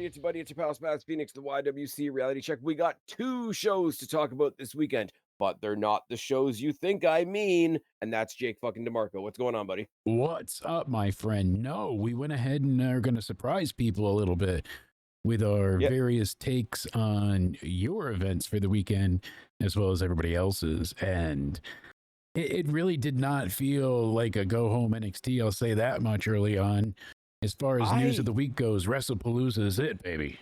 It's your buddy, it's your pal Spaz Phoenix, the YWC Reality Check. We got 2 shows to talk about this weekend, but they're not the shows you think I mean. And that's Jake fucking DeMarco. What's going on, buddy? What's up, my friend? No, we went ahead and are going to surprise people a little bit with our various takes on your events for the weekend, as well as everybody else's. And it really did not feel like a go-home NXT, I'll say that much early on. As far as news of the week goes, WrestlePalooza is it, baby.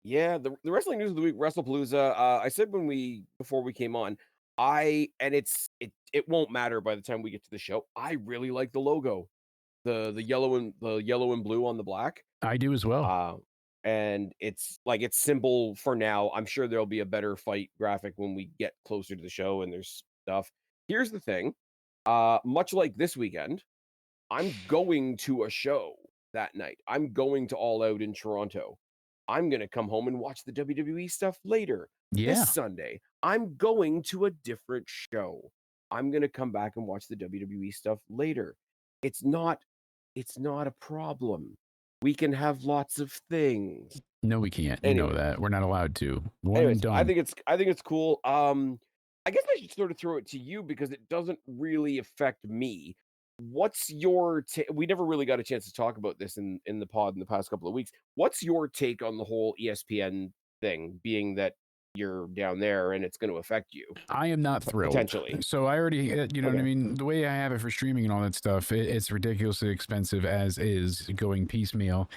Yeah, the wrestling news of the week, WrestlePalooza. I said before we came on, it won't matter by the time we get to the show. I really like the logo, the yellow and blue on the black. I do as well. And it's simple for now. I'm sure there'll be a better fight graphic when we get closer to the show and there's stuff. Here's the thing, much like this weekend, I'm going to a show that night. I'm going to All Out in Toronto. I'm going to come home and watch the WWE stuff later. This Sunday, I'm going to a different show. I'm going to come back and watch the WWE stuff later. It's not a problem. We can have lots of things. No, we can't. Anyway. You know that. We're not allowed to. Anyways, I think it's cool. I guess I should sort of throw it to you because it doesn't really affect me. What's your we never really got a chance to talk about this in the pod in the past couple of weeks. What's your take on the whole ESPN thing, being that you're down there and it's going to affect you? I am not thrilled. Potentially. So I already, you know what I mean? The way I have it for streaming and all that stuff, it's ridiculously expensive as is going piecemeal.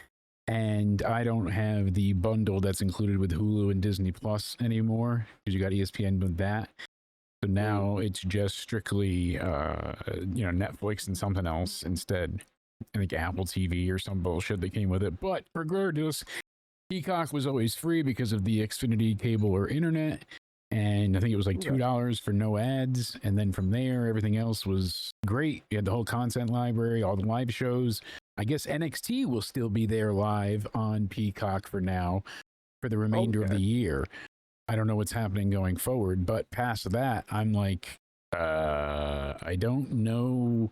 And I don't have the bundle that's included with Hulu and Disney Plus anymore because you got ESPN with that. So now it's just strictly, Netflix and something else instead. I think Apple TV or some bullshit that came with it. But regardless, Peacock was always free because of the Xfinity cable or internet. And I think it was like $2 for no ads. And then from there, everything else was great. You had the whole content library, all the live shows. I guess NXT will still be there live on Peacock for now for the remainder of the year. I don't know what's happening going forward, but past that, I'm like, I don't know.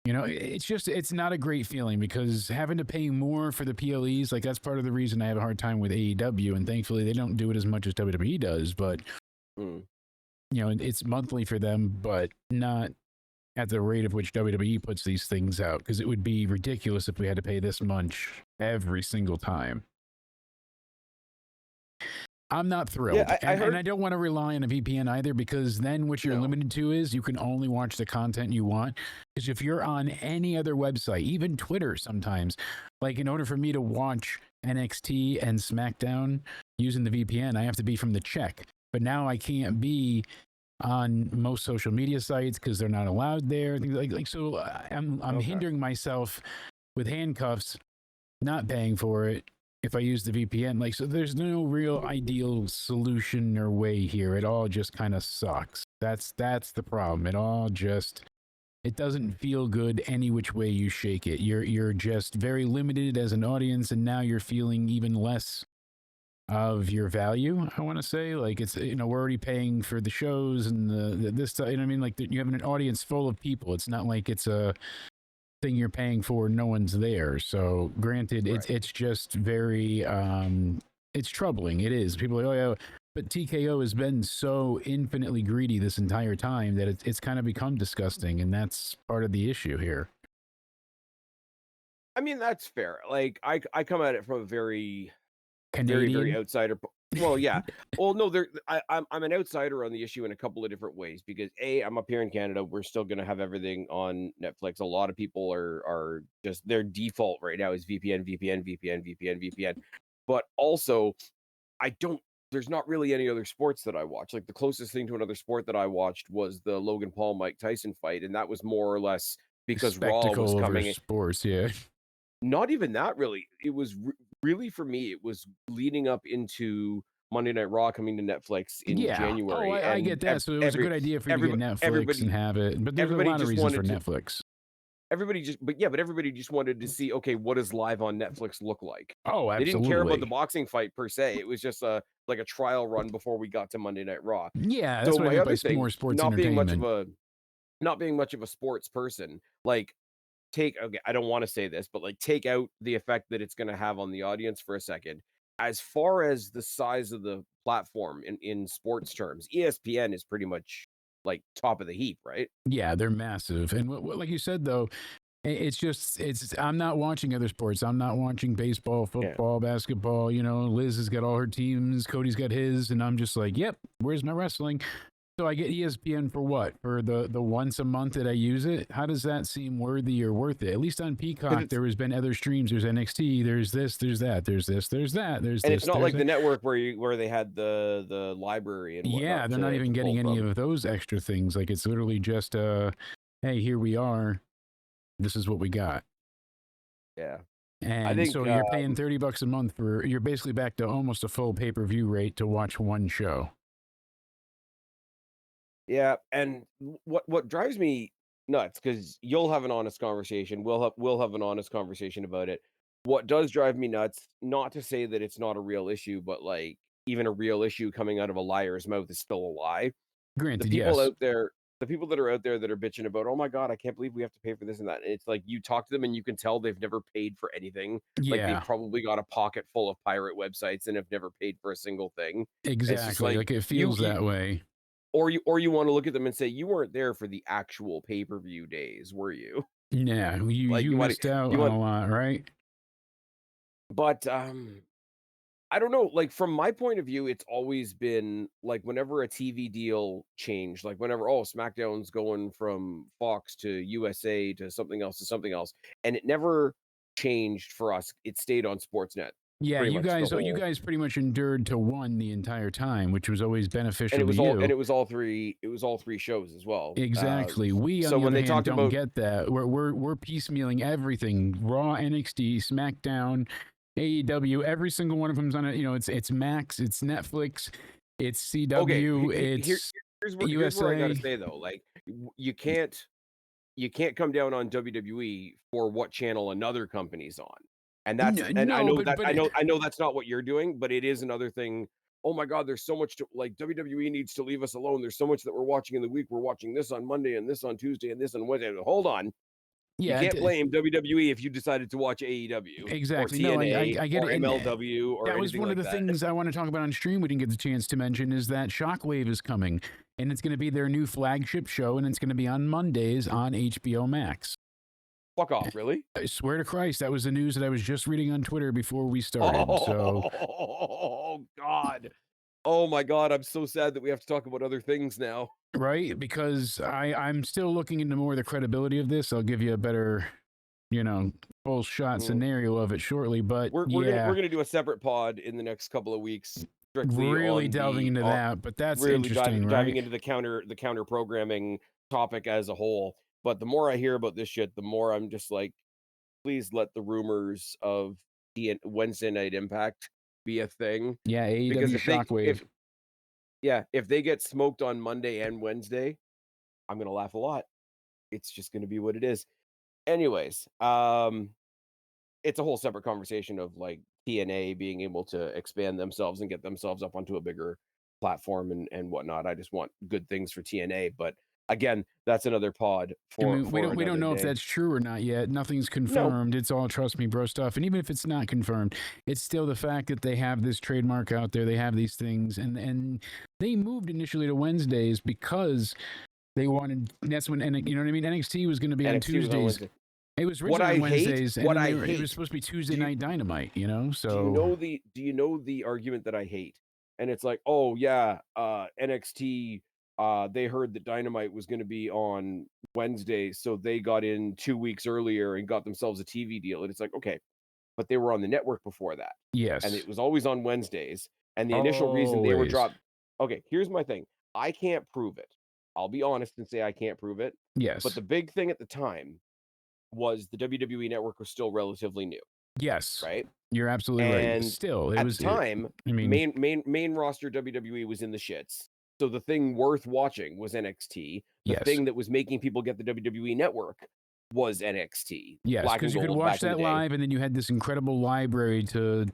You know, it's not a great feeling because having to pay more for the PLEs, like that's part of the reason I have a hard time with AEW. And thankfully, they don't do it as much as WWE does. But, it's monthly for them, but not at the rate of which WWE puts these things out, because it would be ridiculous if we had to pay this much every single time. I'm not thrilled. Yeah, and I don't want to rely on a VPN either, because then what you're limited to is you can only watch the content you want. Because if you're on any other website, even Twitter sometimes, like in order for me to watch NXT and SmackDown using the VPN, I have to be from the Czech. But now I can't be on most social media sites because they're not allowed there. So I'm hindering myself with handcuffs, not paying for it. If I use the VPN, so there's no real ideal solution or way here. It all just kind of sucks. That's the problem. It doesn't feel good any which way you shake it. You're just very limited as an audience, and now you're feeling even less of your value. I want to say, it's we're already paying for the shows and this stuff. You know what I mean? You have an audience full of people. It's not like it's a thing you're paying for, no one's there. So granted, it's just very it's troubling. It is. People are like, oh yeah, but TKO has been so infinitely greedy this entire time that it's kind of become disgusting, and that's part of the issue here. I mean, that's fair. I come at it from a very Canadian? very outsider. Well, yeah. Well, no, I'm an outsider on the issue in a couple of different ways because I'm up here in Canada. We're still going to have everything on Netflix. A lot of people are just their default right now is VPN. But also, there's not really any other sports that I watch. Like the closest thing to another sport that I watched was the Logan Paul Mike Tyson fight, and that was more or less because Spectacle Raw was coming. Sports, yeah. Not even that, really. It was really, for me, it was leading up into Monday Night Raw coming to Netflix in January. Oh, I get that. So it was a good idea for you to get Netflix and have it. But there's a lot of reasons for Netflix. Everybody just wanted to see, okay, what does live on Netflix look like? Oh, absolutely. They didn't care about the boxing fight per se. It was just a trial run before we got to Monday Night Raw. Yeah, that's what I meant by more sports entertainment. Not being much of a sports person, take okay, I don't want to say this, but like take out the effect that it's going to have on the audience for a second. As far as the size of the platform in sports terms, ESPN is pretty much like top of the heap, right? Yeah, they're massive. And like you said, though, I'm not watching other sports. I'm not watching baseball, Yeah. football, basketball. You know, Liz has got all her teams, Cody's got his, and I'm just like, yep, where's my wrestling? So I get ESPN for what? For the once a month that I use it? How does that seem worthy or worth it? At least on Peacock, there has been other streams. There's NXT, there's this, there's that, there's this, there's that, there's And this. it's not there's like that. the network where they had the library and whatnot. Yeah, they're not even getting any from. of those extra things. Like it's literally just, hey, here we are. This is what we got. Yeah. And I think so you're paying $30 a month you're basically back to almost a full pay-per-view rate to watch one show. yeah, and what drives me nuts, because you'll have an honest conversation, we'll have an honest conversation about it. What does drive me nuts, not to say that it's not a real issue, but like even a real issue coming out of a liar's mouth is still a lie. The Granted, people yes. out there, the people that are out there that are bitching about, oh my God, I can't believe we have to pay for this and that. And it's like you talk to them and you can tell they've never paid for anything. Like they've Yeah, probably got a pocket full of pirate websites and have never paid for a single thing. It's just exactly. like Like it feels that way. or you want to look at them and say, you weren't there for the actual pay-per-view days, were you? Yeah, Like you missed out you on want a lot, right? but I don't know, like from my point of view, it's always been like whenever a TV deal changed, like whenever SmackDown's going from Fox to USA to something else, and it never changed for us. It stayed on Sportsnet Yeah, pretty much the you whole. guys pretty much endured to one the entire time, which was always And beneficial to you. it was all three shows as well. Exactly. We, on So the when other they hand, talked don't about get that. We're piecemealing everything: Raw, NXT, SmackDown, AEW. Every single one of them's on it. You know, it's Max, it's Netflix, it's okay, CW, it's here's where I got to USA. say though, like you can't come down on WWE for what channel another company's on. And I No, know but I know that's not what you're doing, but it is another thing. Oh my God, there's so much to like WWE needs to leave us alone. There's so much that we're watching in the week. We're watching this on Monday and this on Tuesday and this on Wednesday. Hold on. You yeah, can't blame WWE if you decided to watch AEW or exactly. No, TNA I get or it. And MLW or that was anything one of like the that. things I want to talk about on stream. We didn't get the chance to mention is that Shockwave is coming, and it's going to be their new flagship show, and it's going to be on Mondays on HBO Max. Fuck off, really? I swear to Christ, that was the news that I was just reading on Twitter before we started. Oh God. Oh my God, I'm so sad that we have to talk about other things now. Right? Because I'm still looking into more of the credibility of this. I'll give you a better, full shot scenario of it shortly. But we're gonna do a separate pod in the next couple of weeks, strictly really on delving into that. But that's really interesting, diving right? into the counter programming topic as a whole. But the more I hear about this shit, the more I'm just like, please let the rumors of the Wednesday Night Impact be a thing. Yeah, Because AEW Shockwave. if they get smoked on Monday and Wednesday, I'm gonna laugh a lot. It's just gonna be what it is. Anyways, it's a whole separate conversation of like TNA being able to expand themselves and get themselves up onto a bigger platform and whatnot. I just want good things for TNA, but again, that's another pod I for mean, we don't another know if day. that's true or not yet. Nothing's No, confirmed. It's all trust me, bro stuff. And even if it's not confirmed, it's still the fact that they have this trademark out there. They have these things, and they moved initially to Wednesdays because they wanted. That's when, and you know what I mean. NXT was going to be on NXT was on Tuesdays. Wednesday. It was What originally I on hate, Wednesdays, and what then I it was hate. supposed to be Tuesday Do you, Night Dynamite. do you know the argument that I hate? And it's like, oh yeah, NXT. They heard that Dynamite was going to be on Wednesday, so they got in 2 weeks earlier and got themselves a TV deal. And it's like, okay, but they were on the network before that, and Yes, it was always on Wednesdays. And the initial reason they were always. dropped. Okay, here's my thing. I can't prove it. I'll be honest and say I can't prove it. But Yes, the big thing at the time was the WWE network was still relatively new, yes, right? you're absolutely right. And Still, it at the was. time, I mean, main roster WWE was in the shits. So the thing worth watching was NXT. The yes. thing that was making people get the WWE network was NXT, Yes, Black and because you could Gold watch back in the that day. live, and then you had this incredible library to,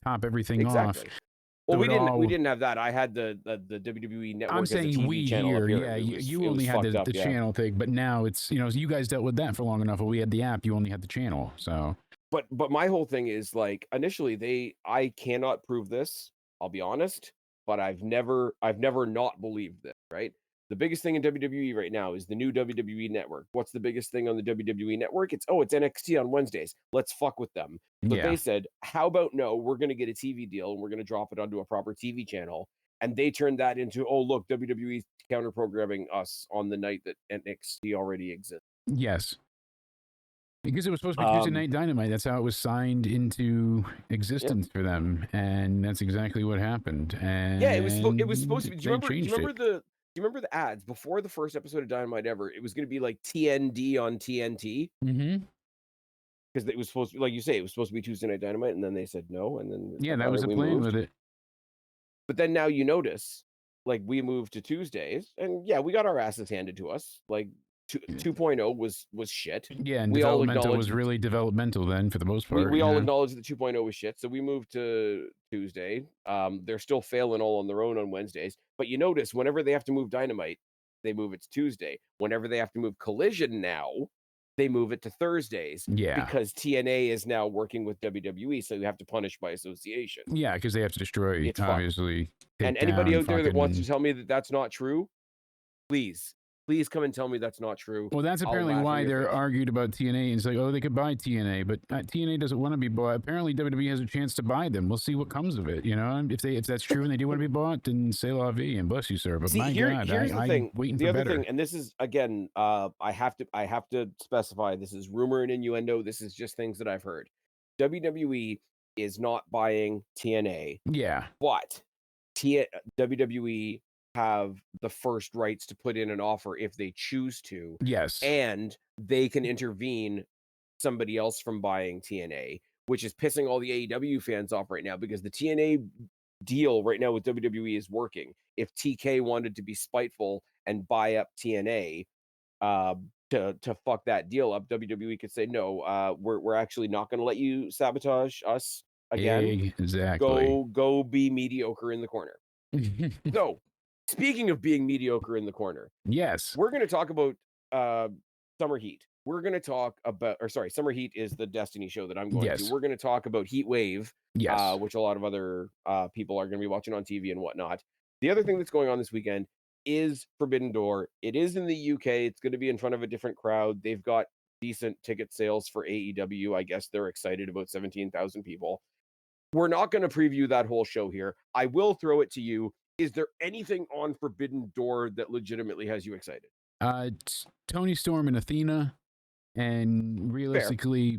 top everything off. Exactly. Well, So we it didn't. We all. didn't have that. I had the WWE I'm Network as a saying TV we channel up here, here. yeah. It You was only had fucked up. the Yeah. channel thing, but now it's you guys dealt with that for long enough. But we had the app. You only had the channel. So But my whole thing is like initially I cannot prove this. I'll be honest, but I've never not believed this. Right. The biggest thing in WWE right now is the new WWE Network. What's the biggest thing on the WWE Network? It's NXT on Wednesdays. Let's fuck with them. So yeah, they said, how about no? We're going to get a TV deal and we're going to drop it onto a proper TV channel. And they turned that into, oh look, WWE's counter programming us on the night that NXT already exists. yes. Because it was supposed to be Tuesday Night Dynamite. That's how it was signed into existence for them, and that's exactly what happened. And Yeah, it was supposed to be. Do they you changed it. remember the ads before the first episode of Dynamite ever? It was going to be like TND on TNT Mm-hmm. because it was supposed to, like you say, it was supposed to be Tuesday Night Dynamite, and then they said no, and then it's Yeah, like, that all was right, the we plan moved. with it. But then now you notice, like we moved to Tuesdays, and yeah, we got our asses handed to us. Like 2.0 was shit. Yeah, and We all developmental acknowledged was really developmental then for the most part. we all Yeah. acknowledged that 2.0 was shit, so we moved to Tuesday. They're still failing all on their own on Wednesdays, but you notice whenever they have to move Dynamite, they move it to Tuesday. Whenever they have to move Collision now, they move it to Thursdays Yeah. because TNA is now working with WWE, so you have to punish by association. Yeah, because they have to destroy, It's obviously. And anybody down out there that wants to fucking... tell me that that's not true, please come and tell me that's not true. Well, that's I'll apparently laugh in why your they're face. argued about TNA. It's like, oh, they could buy TNA, but TNA doesn't want to be bought. Apparently, WWE has a chance to buy them. We'll see what comes of it. You know, and if that's true and they do want to be bought, then say la vie and bless you, sir. But See, my God, here's the I'm thing. waiting The for other better. thing, and this is again, I have to specify. This is rumor and innuendo. This is just things that I've heard. WWE is not buying TNA, Yeah. but WWE have the first rights to put in an offer if they choose to, Yes. and they can intervene somebody else from buying TNA, which is pissing all the AEW fans off right now because the TNA deal right now with WWE is working. If TK wanted to be spiteful and buy up TNA to fuck that deal up, WWE could say no. We're actually not going to let you sabotage us again. Exactly. Go be mediocre in the corner. So, speaking of being mediocre in the corner, yes, we're going to talk about Summer Heat. We're going to talk about, or sorry, Summer Heat is the Destiny show that I'm going to. Yes. We're going to talk about HEATWAVE, Yes. which a lot of other people are going to be watching on TV and whatnot. The other thing that's going on this weekend is Forbidden Door. It is in the UK. It's going to be in front of a different crowd. They've got decent ticket sales for AEW. I guess they're excited about 17,000 people. We're not going to preview that whole show here. I will throw it to you. Is there anything on Forbidden Door that legitimately has you excited? Tony Storm and Athena, and realistically,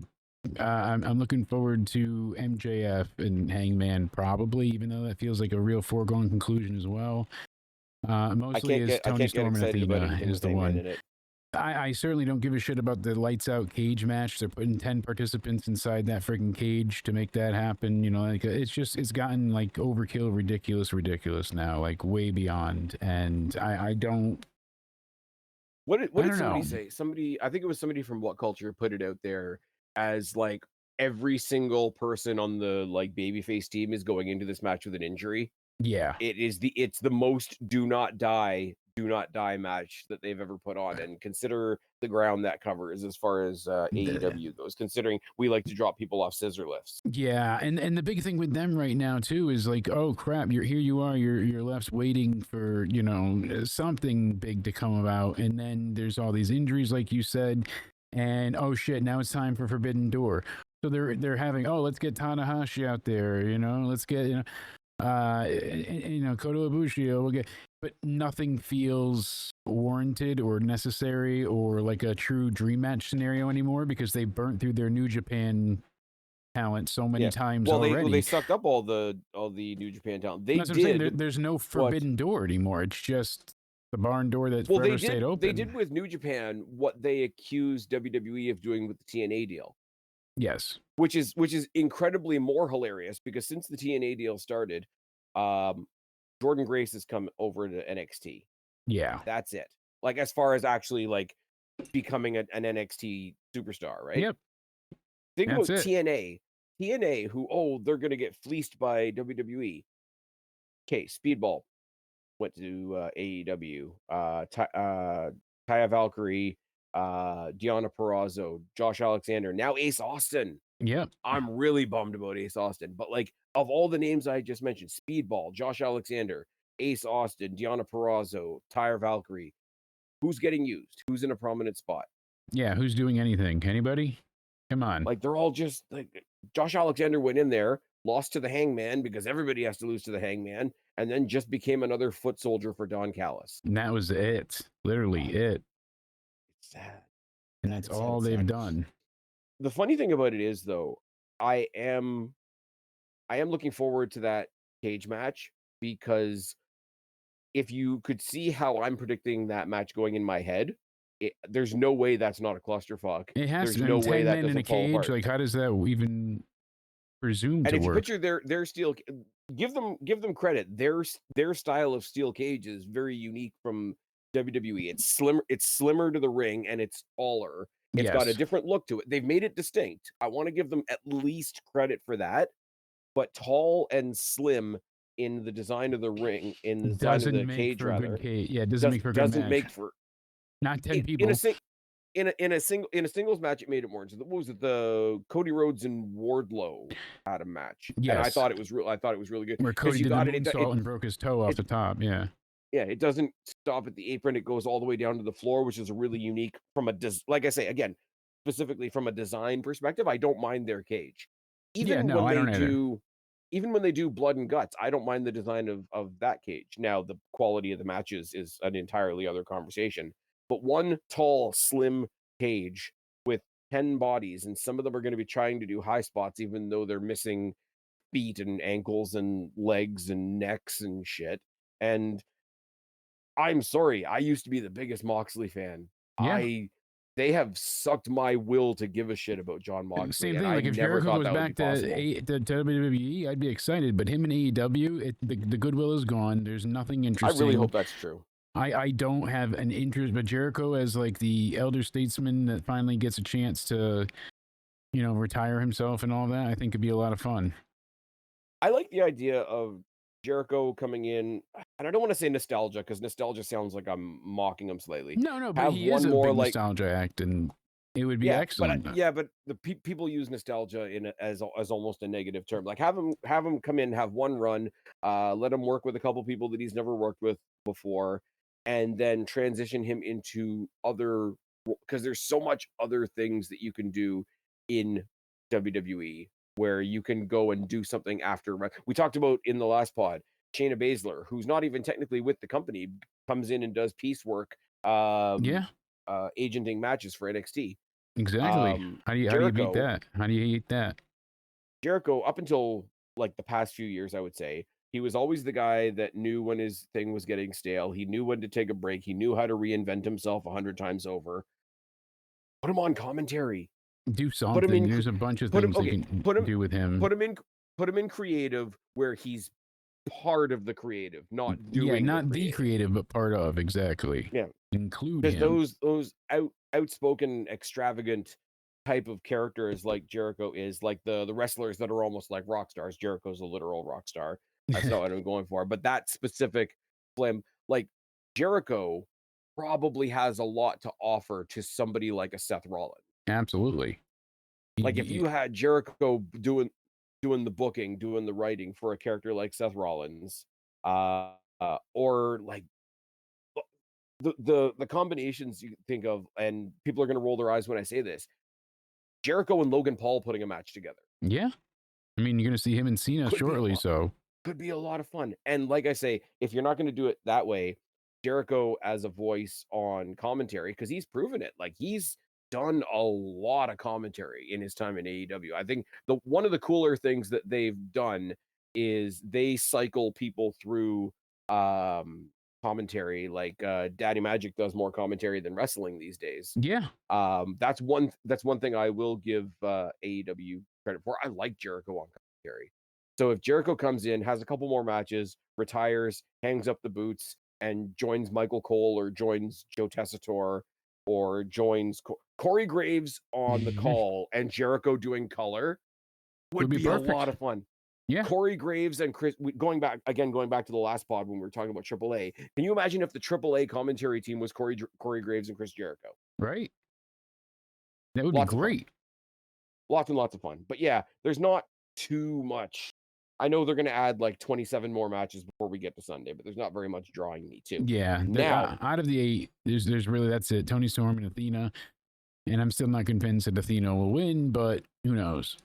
I'm looking forward to MJF and Hangman probably, even though that feels like a real foregone conclusion as well. Mostly is Tony Storm and Athena is the one. In it. I certainly don't give a shit about the lights out cage match. They're putting 10 participants inside that freaking cage to make that happen. You know, like it's gotten like overkill, ridiculous now, like way beyond. And I don't. What did somebody say? I think it was somebody from What Culture put it out there as like every single person on the like babyface team is going into this match with an injury. Yeah. It's the most do not die match that they've ever put on, and consider the ground that covers as far as AEW goes, considering we like to drop people off scissor lifts. Yeah, and the big thing with them right now too is like, oh crap, you're left waiting for, you know, something big to come about, and then there's all these injuries like you said, and oh shit, now it's time for Forbidden Door. So they're having, oh, let's get Tanahashi out there, you know, let's get, you know, Kota Ibushi, we'll get, but nothing feels warranted or necessary or like a true dream match scenario anymore because they burnt through their New Japan talent so many times already. They sucked up all the New Japan talent. That's what I'm saying. There's no Forbidden Door anymore. It's just the barn door that forever stayed open. They did with New Japan what they accused WWE of doing with the TNA deal. Yes. Which is incredibly more hilarious because since the TNA deal started, Jordan Grace has come over to NXT. Yeah. That's it. Like as far as actually like becoming an NXT superstar, right? Yep. Think about TNA. TNA, who they're gonna get fleeced by WWE. Okay, Speedball went to AEW. Taya Valkyrie, Deonna Purrazzo, Josh Alexander, now Ace Austin. Yep. I'm really bummed about Ace Austin, but like of all the names I just mentioned, Speedball, Josh Alexander, Ace Austin, Deonna Purrazzo, Taya Valkyrie, who's getting used? Who's in a prominent spot? Yeah, who's doing anything? Anybody? Come on. Like they're all just like Josh Alexander went in there, lost to the Hangman because everybody has to lose to the Hangman, and then just became another foot soldier for Don Callis. And that was it. Literally it. It's sad. And that's all they've done. The funny thing about it is though, I am looking forward to that cage match because if you could see how I'm predicting that match going in my head, there's no way that's not a clusterfuck. It has There's to be no way 10 that men in a doesn't fall cage. apart. Like, how does that even presume And to if you work? picture their steel, give them credit. Their style of steel cage is very unique from WWE. It's slimmer to the ring and it's taller. It's got a Yes. different look to it. They've made it distinct. I want to give them at least credit for that. But tall and slim in the design of the ring, in the design of the cage, for a rather, good cage. Yeah, it doesn't make for a good doesn't match. make for Not 10 in people. a singles match. It made it more. So what was it? The Cody Rhodes and Wardlow had a match, and I Yes. thought it was real. I thought it was really good Where Cody you did got the moonsault and broke his toe off the top. Yeah. Yeah, it doesn't stop at the apron. It goes all the way down to the floor, which is really unique from like I say again, specifically from a design perspective. I don't mind their cage, Yeah, even no, when I don't they either. do, even when they do blood and guts. I don't mind the design of that cage. Now, the quality of the matches is an entirely other conversation. But one tall, slim cage with 10 bodies, and some of them are going to be trying to do high spots, even though they're missing feet and ankles and legs and necks and shit. And I'm sorry, I used to be the biggest Moxley fan. Yeah. They have sucked my will to give a shit about John Moxley. Same and thing. I Like if never Jericho thought goes that would back be possible. to WWE, I'd be excited. But him and AEW, the goodwill is gone. There's nothing I interesting. really hope that's true. I don't have an interest, but Jericho as like the elder statesman that finally gets a chance to, retire himself and all that, I think could be a lot of fun. I like the idea of Jericho coming in, and I don't want to say nostalgia because nostalgia sounds like I'm mocking him slightly. No, but Have he is one a more big like nostalgia act, and it would be excellent. but the people use nostalgia as almost a negative term. Like have him come in, have one run, let him work with a couple people that he's never worked with before, and then transition him into other, because there's so much other things that you can do in WWE where you can go and do something after. We talked about in the last pod, Shayna Baszler, who's not even technically with the company, comes in and does piecework, agenting matches for NXT. Exactly. How do you beat that? How do you eat that? Jericho, up until like the past few years, I would say, he was always the guy that knew when his thing was getting stale. He knew when to take a break. He knew how to reinvent himself 100 times over. Put him on commentary. Do something. There's a bunch of things they can do with him. Put him in creative where he's part of the creative, not doing not the creative, but part of. Exactly. Yeah. Include him. Because those outspoken, extravagant type of characters like Jericho is, like the wrestlers that are almost like rock stars. Jericho's a literal rock star. That's not what I'm going for. But that specific film, like Jericho, probably has a lot to offer to somebody like a Seth Rollins. Absolutely. Like if you had Jericho doing the booking, doing the writing for a character like Seth Rollins, or like the combinations you think of, and people are going to roll their eyes when I say this, Jericho and Logan Paul putting a match together. Yeah. I mean, you're going to see him and Cena shortly, so. Could be a lot of fun. And like I say, if you're not going to do it that way, Jericho as a voice on commentary, because he's proven it. Like he's done a lot of commentary in his time in AEW. I think one of the cooler things that they've done is they cycle people through commentary. Like Daddy Magic does more commentary than wrestling these days. Yeah. That's one thing I will give AEW credit for. I like Jericho on commentary. So if Jericho comes in, has a couple more matches, retires, hangs up the boots, and joins Michael Cole or joins Joe Tessitore or joins Corey Graves on the call and Jericho doing color would be a lot of fun. Yeah. Corey Graves and Chris, going back to the last pod when we were talking about AAA. Can you imagine if the AAA commentary team was Corey Graves and Chris Jericho? Right. That would be Lots of fun. great. Lots and lots of fun. But yeah, there's not too much. I know they're going to add like 27 more matches before we get to Sunday, but there's not very much drawing me to. Yeah. Now, out of the 8, there's really, that's it. Tony Storm and Athena. And I'm still not convinced that Athena will win, but who knows?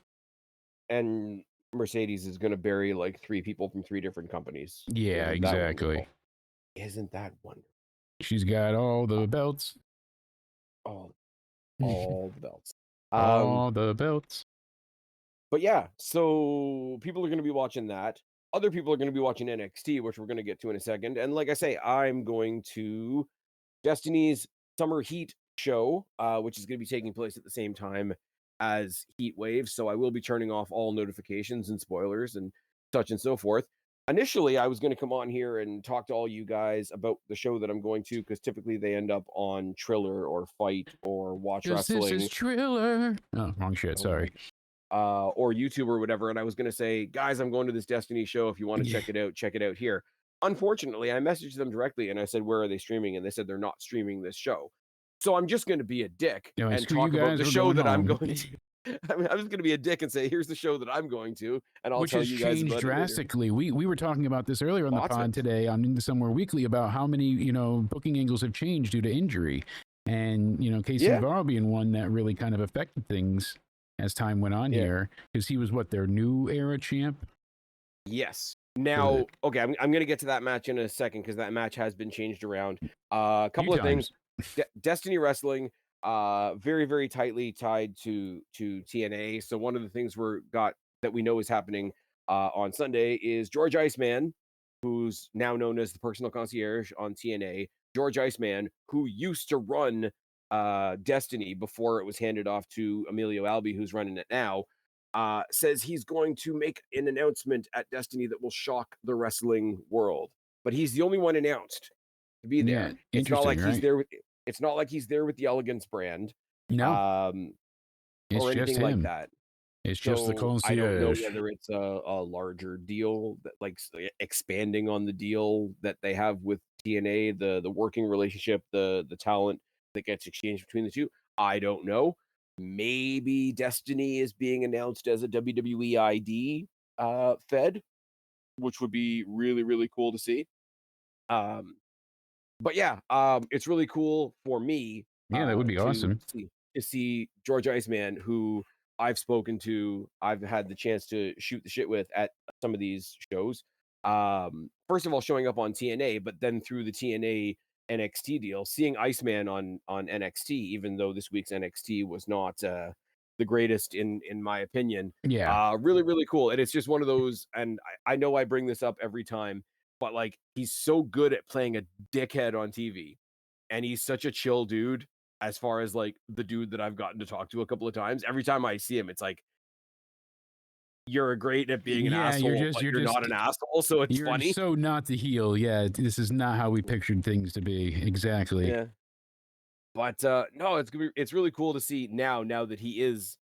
And Mercedes is going to bury like 3 people from 3 different companies. Yeah, exactly. Isn't that wonderful? She's got all the belts. All the belts. All the belts. But yeah, so people are going to be watching that. Other people are going to be watching NXT, which we're going to get to in a second. And like I say, I'm going to Destiny's Summer Heat show, which is going to be taking place at the same time as HEATWAVE. So I will be turning off all notifications and spoilers and such and so forth. Initially, I was going to come on here and talk to all you guys about the show that I'm going to, because typically they end up on Triller or Fight or Watch Wrestling. This is Triller. Oh, wrong shit. Sorry. Or YouTube or whatever. And I was going to say, guys, I'm going to this Destiny show. If you want to check it out here. Unfortunately, I messaged them directly and I said, where are they streaming? And they said they're not streaming this show. So I'm just going to be a dick and talk about the show that I'm going to. I'm just going to be a dick and say, here's the show that I'm going to, and I'll tell you guys about it later. Which has changed drastically. We were talking about this earlier on the pod today on Into Somewhere Weekly about how many, booking angles have changed due to injury. And, Casey Navarro being one that really kind of affected things as time went on here, because he was their new era champ? Yes. Now, okay, I'm going to get to that match in a second, because that match has been changed around. A couple of things. Destiny Wrestling, very, very tightly tied to TNA. So one of the things that we know is happening on Sunday is George Iceman, who's now known as the personal concierge on TNA. George Iceman, who used to run Destiny before it was handed off to Emilio Albi, who's running it now, says he's going to make an announcement at Destiny that will shock the wrestling world. But he's the only one announced to be there. Yeah, it's not like he's there with. It's not like he's there with the Elegance brand, no, or anything like that. It's just the concierge. I don't know whether it's a larger deal that expanding on the deal that they have with TNA, the working relationship, the talent that gets exchanged between the two. I don't know. Maybe Destiny is being announced as a WWE ID fed, which would be really, really cool to see. But yeah, it's really cool for me. Yeah, that would be awesome to see George Iceman, who I've spoken to. I've had the chance to shoot the shit with at some of these shows. First of all, showing up on TNA, but then through the TNA NXT deal, seeing Iceman on NXT, even though this week's NXT was not the greatest in my opinion. Yeah. Really, really cool. And it's just one of those, and I know I bring this up every time, but he's so good at playing a dickhead on TV, and he's such a chill dude as far as the dude that I've gotten to talk to a couple of times. Every time I see him, it's like, you're great at being an asshole, but you're not an asshole, so it's funny. You're so not the heel. Yeah, this is not how we pictured things to be. Exactly. Yeah. But no, it's really cool to see now that he's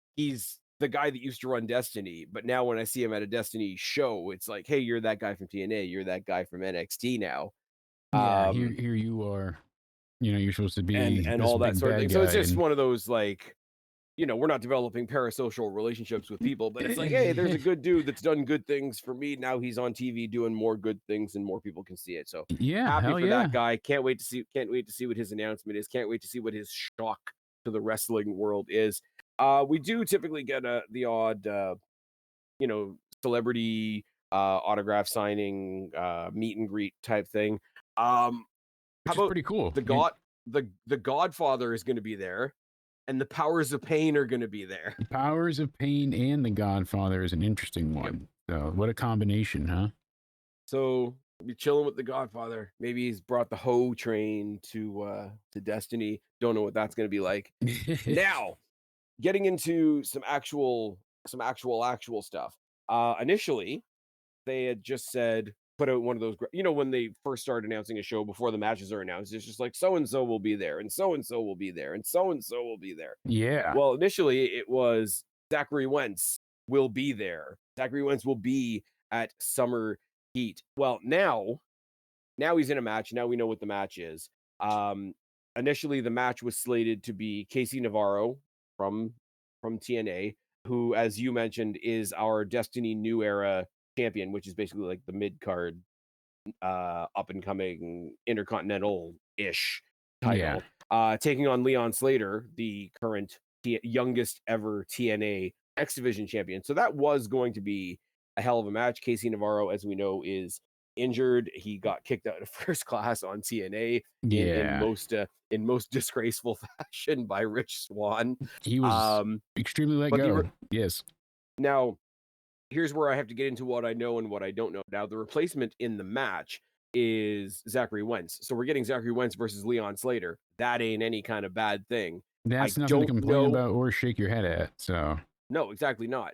the guy that used to run Destiny, but now when I see him at a Destiny show, it's like, hey, you're that guy from TNA, you're that guy from NXT now. Yeah, here you are. You're supposed to be and all that sort of thing. So it's just one of those we're not developing parasocial relationships with people, but it's like, hey, there's a good dude that's done good things for me. Now he's on TV doing more good things, and more people can see it. So yeah, happy for that guy. Can't wait to see what his announcement is. Can't wait to see what his shock to the wrestling world is. We do typically get the odd, celebrity autograph signing, meet and greet type thing. Which is pretty cool. The Godfather is going to be there, and the Powers of Pain are going to be there. The Powers of Pain and the Godfather is an interesting one. Yep. So what a combination, huh? So be chilling with the Godfather. Maybe he's brought the Ho train to Destiny. Don't know what that's going to be like. Now, getting into some actual stuff. Initially, they had just put out one of those, when they first start announcing a show before the matches are announced, it's just like, so-and-so will be there, and so-and-so will be there, and so-and-so will be there. Yeah. Well, initially it was Zachary Wentz will be there. Zachary Wentz will be at Summer Heat. Well, now he's in a match. Now we know what the match is. Initially, the match was slated to be Casey Navarro from TNA, who, as you mentioned, is our Destiny New Era champion, which is basically like the mid card, up and coming intercontinental ish title, taking on Leon Slater, the current youngest ever TNA X Division champion. So that was going to be a hell of a match. Casey Navarro, as we know, is injured. He got kicked out of first class on TNA in most disgraceful fashion by Rich Swann. He was extremely let go. Yes. Now, here's where I have to get into what I know and what I don't know. Now, the replacement in the match is Zachary Wentz. So we're getting Zachary Wentz versus Leon Slater. That ain't any kind of bad thing. That's nothing to complain about or shake your head at. So no, exactly not.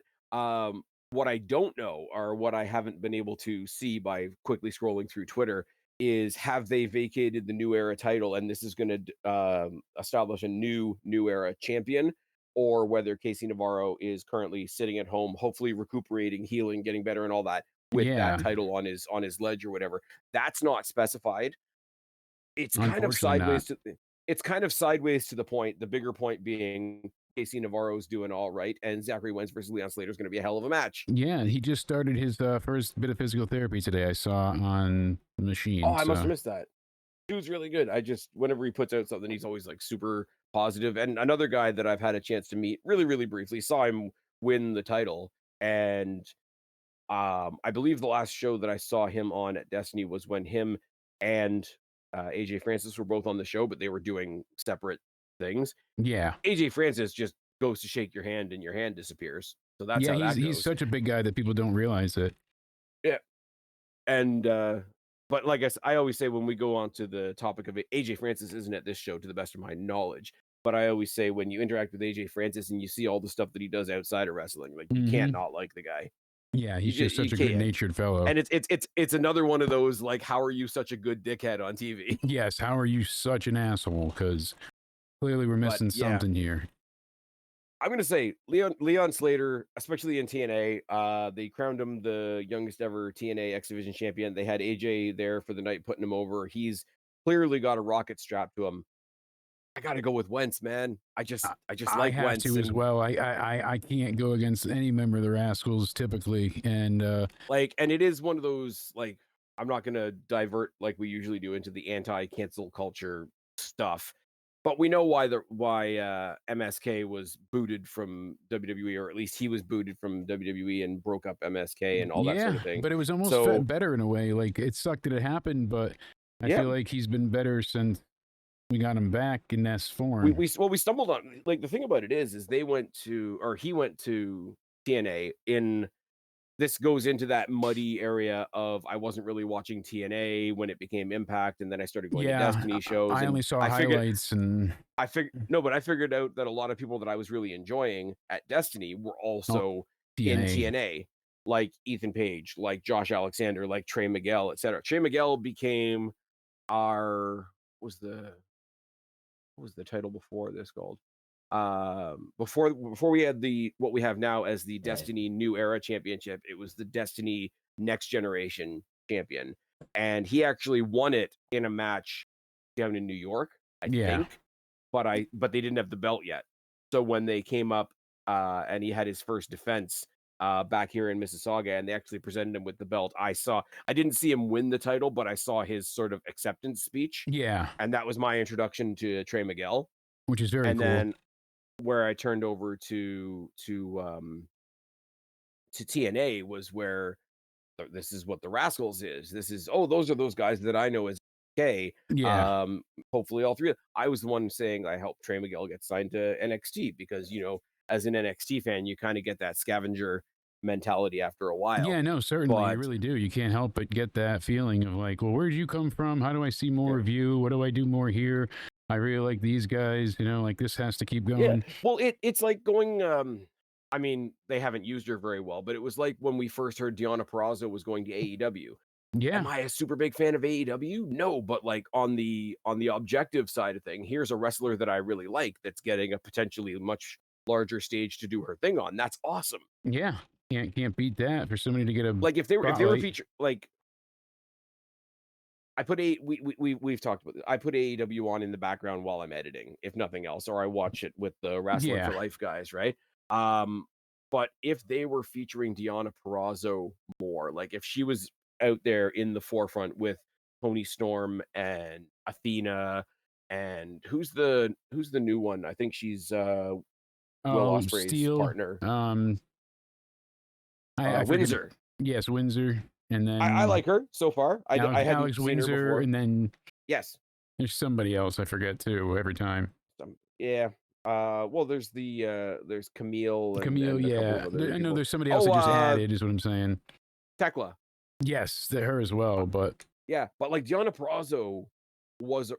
What I don't know, or what I haven't been able to see by quickly scrolling through Twitter, is have they vacated the New Era title and this is going to establish a new Era champion, or whether Casey Navarro is currently sitting at home, hopefully recuperating, healing, getting better and all that with that title on his ledge or whatever. That's not specified. It's kind of sideways to the point. The bigger point being Casey Navarro's doing all right, and Zachary Wentz versus Leon Slater is going to be a hell of a match. Yeah, he just started his first bit of physical therapy today. I saw on the machine. Oh, I must have missed that. Dude's really good. Whenever he puts out something, he's always like super positive. And another guy that I've had a chance to meet really, really briefly, saw him win the title. And I believe the last show that I saw him on at Destiny was when him and AJ Francis were both on the show, but they were doing separate things. Yeah. AJ Francis just goes to shake your hand and your hand disappears. So that's how that goes. He's such a big guy that people don't realize it. Yeah. And but like I always say, when we go on to the topic of it, AJ Francis isn't at this show to the best of my knowledge. But I always say, when you interact with AJ Francis and you see all the stuff that he does outside of wrestling, like you can't not like the guy. Yeah, he's just such a good-natured fellow. And it's another one of those, like, how are you such a good dickhead on TV? Yes, how are you such an asshole? Because clearly we're missing something here. I'm going to say Leon Slater, especially in TNA, they crowned him the youngest ever TNA X Division champion. They had AJ there for the night, putting him over. He's clearly got a rocket strapped to him. I got to go with Wentz, man. I just like Wentz to as well. I can't go against any member of the Rascals typically, and and it is one of those, like, I'm not going to divert like we usually do into the anti-cancel culture stuff. But we know why MSK was booted from WWE, or at least he was booted from WWE and broke up MSK and all that sort of thing. But it was almost better in a way. Like, it sucked that it happened, but I feel like he's been better since we got him back in this form. We stumbled on, like, the thing about it is he went to TNA in. This goes into that muddy area of, I wasn't really watching TNA when it became Impact, and then I started going to Destiny shows. I only saw highlights, and I figured out that a lot of people that I was really enjoying at Destiny were also in TNA, like Ethan Page, like Josh Alexander, like Trey Miguel, etc. Trey Miguel became our what was the title before this called? Before we had what we have now as the Destiny New Era Championship, it was the Destiny Next Generation Champion, and he actually won it in a match down in New York, I think, but they didn't have the belt yet. So when they came up and he had his first defense back here in Mississauga, and they actually presented him with the belt, I didn't see him win the title, but I saw his sort of acceptance speech. Yeah, and that was my introduction to Trey Miguel, which is very cool. Then where I turned over to TNA was where this is what the Rascals is. This is, those are those guys that I know as K. Yeah. Hopefully all three. I was the one saying I helped Trey Miguel get signed to NXT because, as an NXT fan, you kind of get that scavenger mentality after a while. Yeah, no, certainly. You really do. You can't help but get that feeling of like, well, where'd you come from? How do I see more of you? What do I do more here? I really like these guys, like this has to keep going. Yeah. Well, it's like going, I mean, they haven't used her very well, but it was like when we first heard Deonna Purrazzo was going to AEW. Yeah. Am I a super big fan of AEW? No, but like on the objective side of thing, here's a wrestler that I really like that's getting a potentially much larger stage to do her thing on. That's awesome. Yeah, can't beat that for somebody to get a Like if they were spotlight. featured, like I put we've talked about this. I put AEW on in the background while I'm editing, if nothing else, or I watch it with the Wrestling Yeah. for Life guys, right? But if they were featuring Deonna Purrazzo more, like if she was out there in the forefront with Toni Storm and Athena, and who's the new one? I think she's Will Oh, Ospreay's Steel. partner, I forget. Windsor. Yes, Windsor, and I then like her so far. I hadn't Alex seen her Windsor, before. and then Yes. there's somebody else I forget too every time. Yeah. Well, there's Camille Camille, and a couple yeah. of other I know people. there's somebody else Oh, that just added, is what I'm saying. Tekla. Yes, her as well, but Yeah, but like Deonna Purrazzo was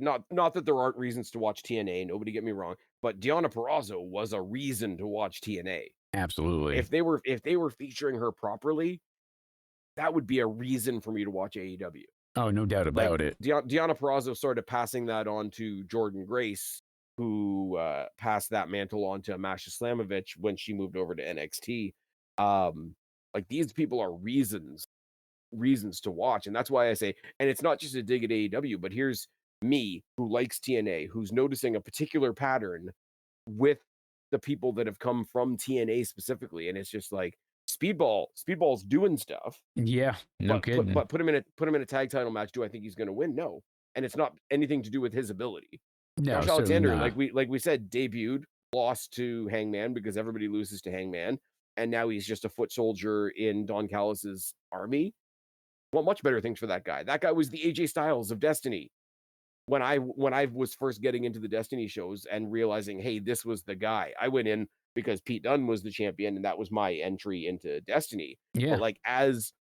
not that there aren't reasons to watch TNA. Nobody get me wrong, but Deonna Purrazzo was a reason to watch TNA. absolutely. If they were featuring her properly, that would be a reason for me to watch AEW. Oh, no doubt Like about it. Deonna Purrazzo sort of passing that on to Jordan Grace, who passed that mantle on to Masha Slamovich when she moved over to NXT. Like these people are reasons to watch, and that's why I say, and it's not just a dig at AEW, but here's me who likes TNA, who's noticing a particular pattern with the people that have come from TNA specifically, and it's just like Speedball's doing stuff, Yeah, no kidding. put him in a tag title match. Do I think he's going to win? No, and it's not anything to do with his ability. No, Josh certainly Alexander, not. like we said, debuted, lost to Hangman because everybody loses to Hangman, and now he's just a foot soldier in Don Callis's army. Well, much better things for that guy. That guy was the AJ Styles of Destiny. When I was first getting into the Destiny shows and realizing, hey, this was the guy. I went in because Pete Dunne was the champion, and that was my entry into Destiny. Yeah. But like as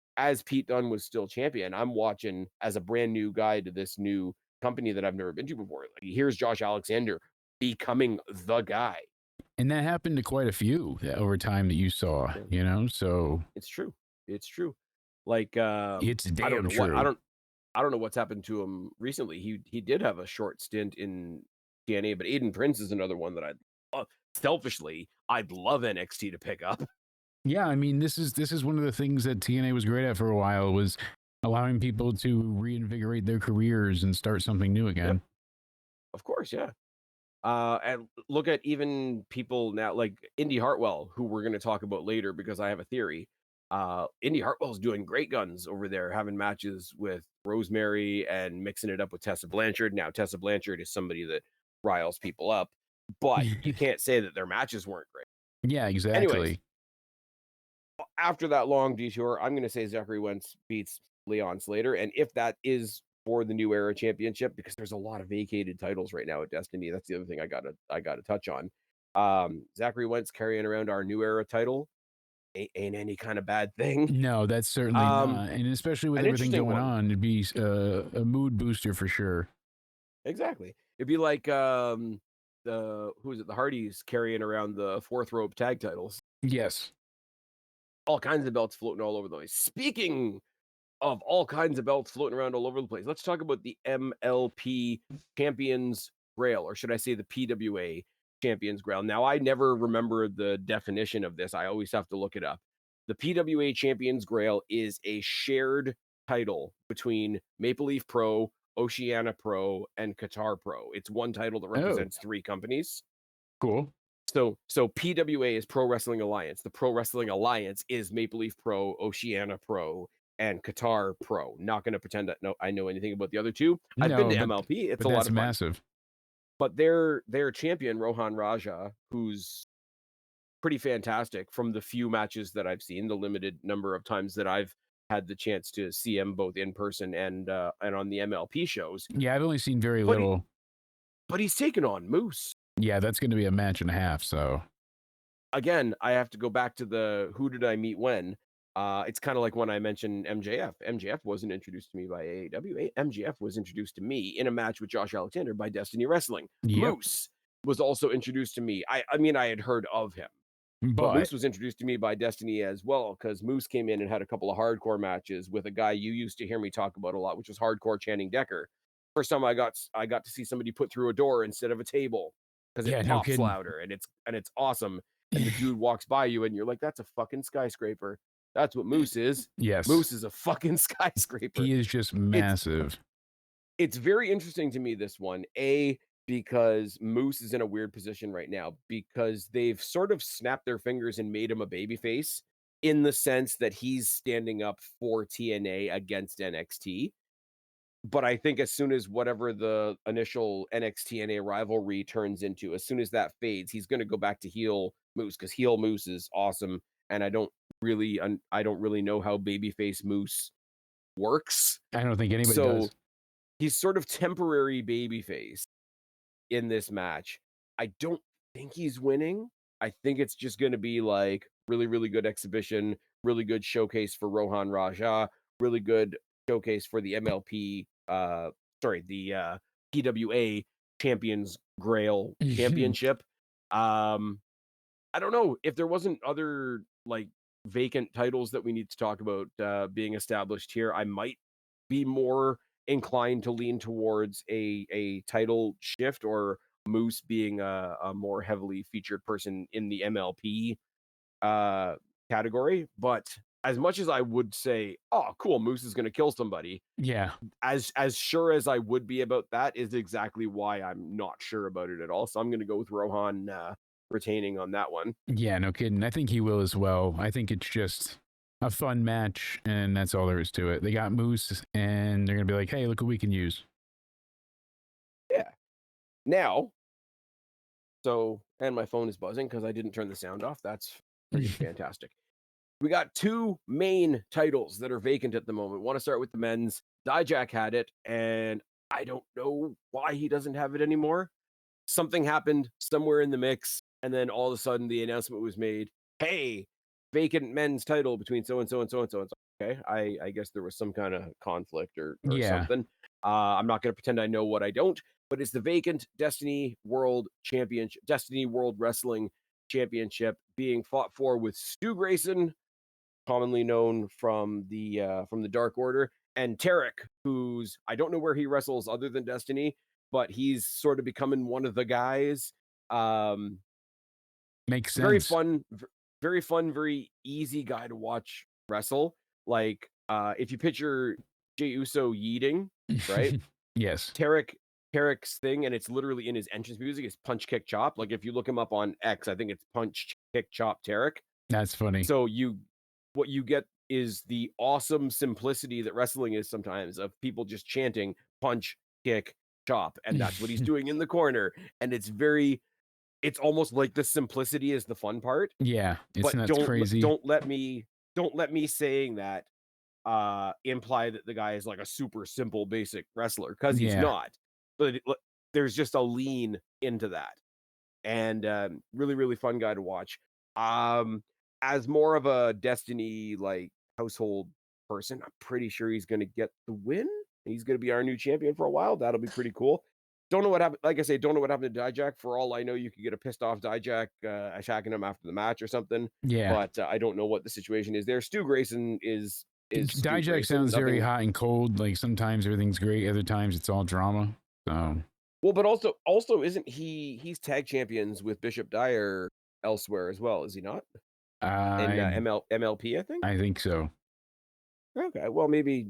Pete Dunne was still champion, I'm watching as a brand new guy to this new company that I've never been to before. Like here's Josh Alexander becoming the guy. And that happened to quite a few over time that you saw, so it's true. It's true. Like it's damn I don't know true. I don't know what's happened to him recently. He did have a short stint in TNA, but Aiden Prince is another one that selfishly I'd love NXT to pick up. Yeah, I mean this is one of the things that TNA was great at for a while, was allowing people to reinvigorate their careers and start something new again. Yep. Of course, yeah. And look at even people now like Indy Hartwell, who we're going to talk about later because I have a theory. Indy Hartwell's doing great guns over there, having matches with Rosemary and mixing it up with Tessa Blanchard. Now, Tessa Blanchard is somebody that riles people up, but you can't say that their matches weren't great. Yeah, exactly. Anyways, after that long detour, I'm going to say Zachary Wentz beats Leon Slater. And if that is for the New Era Championship, because there's a lot of vacated titles right now at Destiny. That's the other thing I gotta touch on. Zachary Wentz carrying around our New Era title ain't any kind of bad thing. No, that's certainly not. And especially with everything going on, it'd be a mood booster for sure. Exactly. It'd be like the Hardys carrying around the fourth rope tag titles. Yes. All kinds of belts floating all over the place. Speaking of all kinds of belts floating around all over the place, let's talk about the MLP Champions Grail, or should I say the PWA Champions Grail. Now, I never remember the definition of this. I always have to look it up. The PWA Champions Grail is a shared title between Maple Leaf Pro, Oceania Pro, and Qatar Pro. It's one title that represents three companies. Cool. So PWA is Pro Wrestling Alliance. The Pro Wrestling Alliance is Maple Leaf Pro, Oceania Pro, and Qatar Pro. Not going to pretend that I know anything about the other two. I've been to MLP. It's a lot of fun. Massive. But their champion, Rohan Raja, who's pretty fantastic from the few matches that I've seen, the limited number of times that I've had the chance to see him both in person and on the MLP shows. Yeah, I've only seen very little. But he's taken on Moose. Yeah, that's going to be a match and a half, so. Again, I have to go back to the who did I meet when. It's kind of like when I mentioned MJF. MJF wasn't introduced to me by AEW. MJF was introduced to me in a match with Josh Alexander by Destiny Wrestling. Yep. Moose was also introduced to me. I mean, I had heard of him. But Moose was introduced to me by Destiny as well, because Moose came in and had a couple of hardcore matches with a guy you used to hear me talk about a lot, which was Hardcore Channing Decker. First time I got to see somebody put through a door instead of a table. because Yeah, it no pops kidding. louder and it's awesome. And the dude walks by you and you're like, that's a fucking skyscraper. That's what Moose is. Yes. Moose is a fucking skyscraper. He is just It's massive. it's very interesting to me, this one. Because Moose is in a weird position right now because they've sort of snapped their fingers and made him a babyface in the sense that he's standing up for TNA against NXT. But I think as soon as whatever the initial NXT TNA rivalry turns into, as soon as that fades, he's going to go back to heel Moose because heel Moose is awesome. And I don't really know how babyface Moose works. I don't think anybody So does. he's sort of temporary babyface in this match. I don't think he's winning. I think it's just going to be like really, really good exhibition, really good showcase for Rohan Raja, really good showcase for the MLP, the PWA Champions Grail Championship. I don't know if there wasn't other like vacant titles that we need to talk about being established here. I might be more inclined to lean towards a title shift or Moose being a more heavily featured person in the MLP category. But as much as I would say, oh, cool, Moose is going to kill somebody, Yeah. as sure as I would be about that is exactly why I'm not sure about it at all. So I'm going to go with Rohan retaining on that one. Yeah, no kidding. I think he will as well. I think it's just a fun match, and that's all there is to it. They got Moose, and they're going to be like, hey, look what we can use. Yeah. Now, and my phone is buzzing because I didn't turn the sound off. That's freaking fantastic. We got two main titles that are vacant at the moment. Want to start with the men's. Dijak had it, and I don't know why he doesn't have it anymore. Something happened somewhere in the mix, and then all of a sudden the announcement was made, hey, vacant men's title between so and so and so and so and so. Okay, I guess there was some kind of conflict or Yeah. something. I'm not going to pretend I know what I don't, but it's the vacant Destiny World Championship, Destiny World Wrestling Championship being fought for with Stu Grayson, commonly known from the Dark Order, and Tarek, who's I don't know where he wrestles other than Destiny, but he's sort of becoming one of the guys. Um, Makes very sense. fun, very fun, very easy guy to watch wrestle. Like if you picture Jey Uso yeeting, right? Yes. Tarek's thing, and it's literally in his entrance music, is punch kick chop. Like if you look him up on X, I think it's punch kick chop Tarek. That's funny. So what you get is the awesome simplicity that wrestling is sometimes of people just chanting punch, kick, chop, and that's what he's doing in the corner. And it's almost like the simplicity is the fun part. Yeah, it's But nuts crazy. don't let me saying that imply that the guy is like a super simple basic wrestler because he's Yeah. not. But there's just a lean into that, and really really fun guy to watch. Um, as more of a Destiny like household person, I'm pretty sure he's going to get the win. He's going to be our new champion for a while. That'll be pretty cool. Don't know what happened. Like I say, don't know what happened to Dijak. For all I know, you could get a pissed off Dijak attacking him after the match or something. Yeah. But I don't know what the situation is there. Stu Grayson is Stu Dijak Grayson. sounds very Nothing. hot and cold. Like sometimes everything's great, other times it's all drama. So Well, but also isn't he's tag champions with Bishop Dyer elsewhere as well, is he not? In I MLP, I think. I think so. Okay, well maybe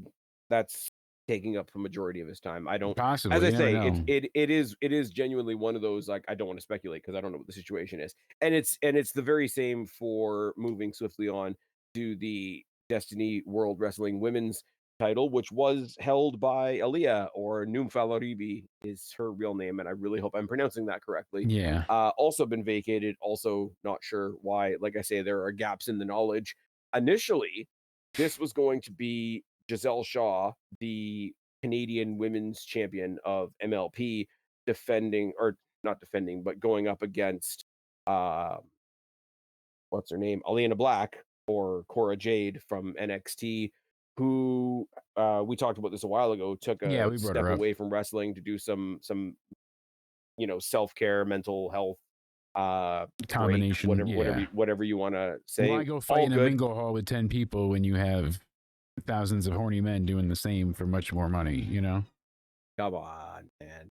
that's taking up a majority of his time. I don't. As Possibly. I You never say, know. it is genuinely one of those like I don't want to speculate because I don't know what the situation is, and it's the very same for moving swiftly on to the Destiny World Wrestling Women's title, which was held by Aaliyah, or Numfalaribi is her real name, and I really hope I'm pronouncing that correctly. Yeah. Also been vacated. Also not sure why. Like I say, there are gaps in the knowledge. Initially, this was going to be Giselle Shaw, the Canadian women's champion of MLP, defending or not defending, but going up against uh what's her name? Alana Black or Cora Jade from NXT, who we talked about this a while ago, took Yeah, a we brought step her up. away from wrestling to do some self-care, mental health break, Combination. Yeah. whatever you want to Why say. go fight All in a good. mingle hall with 10 people when you have thousands of horny men doing the same for much more money, you know? Come on, man.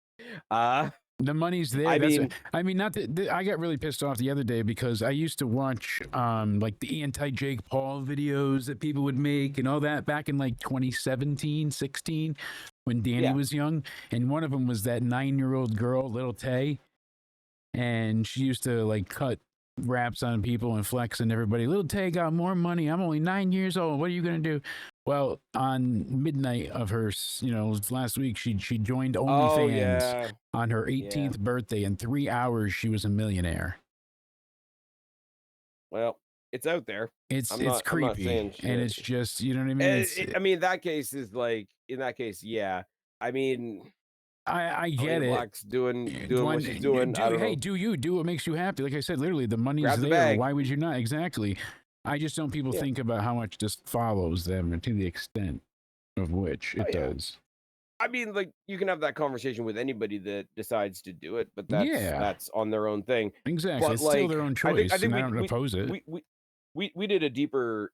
Uh The money's there. I That's mean, I mean, not that I got really pissed off the other day because I used to watch like the anti-Jake Paul videos that people would make and all that back in like 2017, 16 when Danny yeah. was young. And one of them was that 9-year-old girl, Little Tay, and she used to like cut raps on people and flex and everybody. Little Tay got more money. I'm only 9 years old. What are you gonna do? Well, on midnight of her, last week, she joined Oh OnlyFans yeah. on her Yeah. 18th birthday. In 3 hours, she was a millionaire. Well, it's out there. It's I'm not creepy, saying and shit. it's just, you know what I mean. I mean, that case is like in that case, yeah. I mean, I get Elena it. Black's doing what One, she's doing. I don't hey, know. do you do what makes you happy? Like I said, literally, the money's Grab the there. bag. Why would you not? Exactly. I just don't people Yeah. think about how much this follows them and to the extent of which Oh it yeah. does. I mean, like you can have that conversation with anybody that decides to do it, but Yeah, that's on their own thing. exactly. But It's still like, their own I choice, think and I don't oppose it. we did a deeper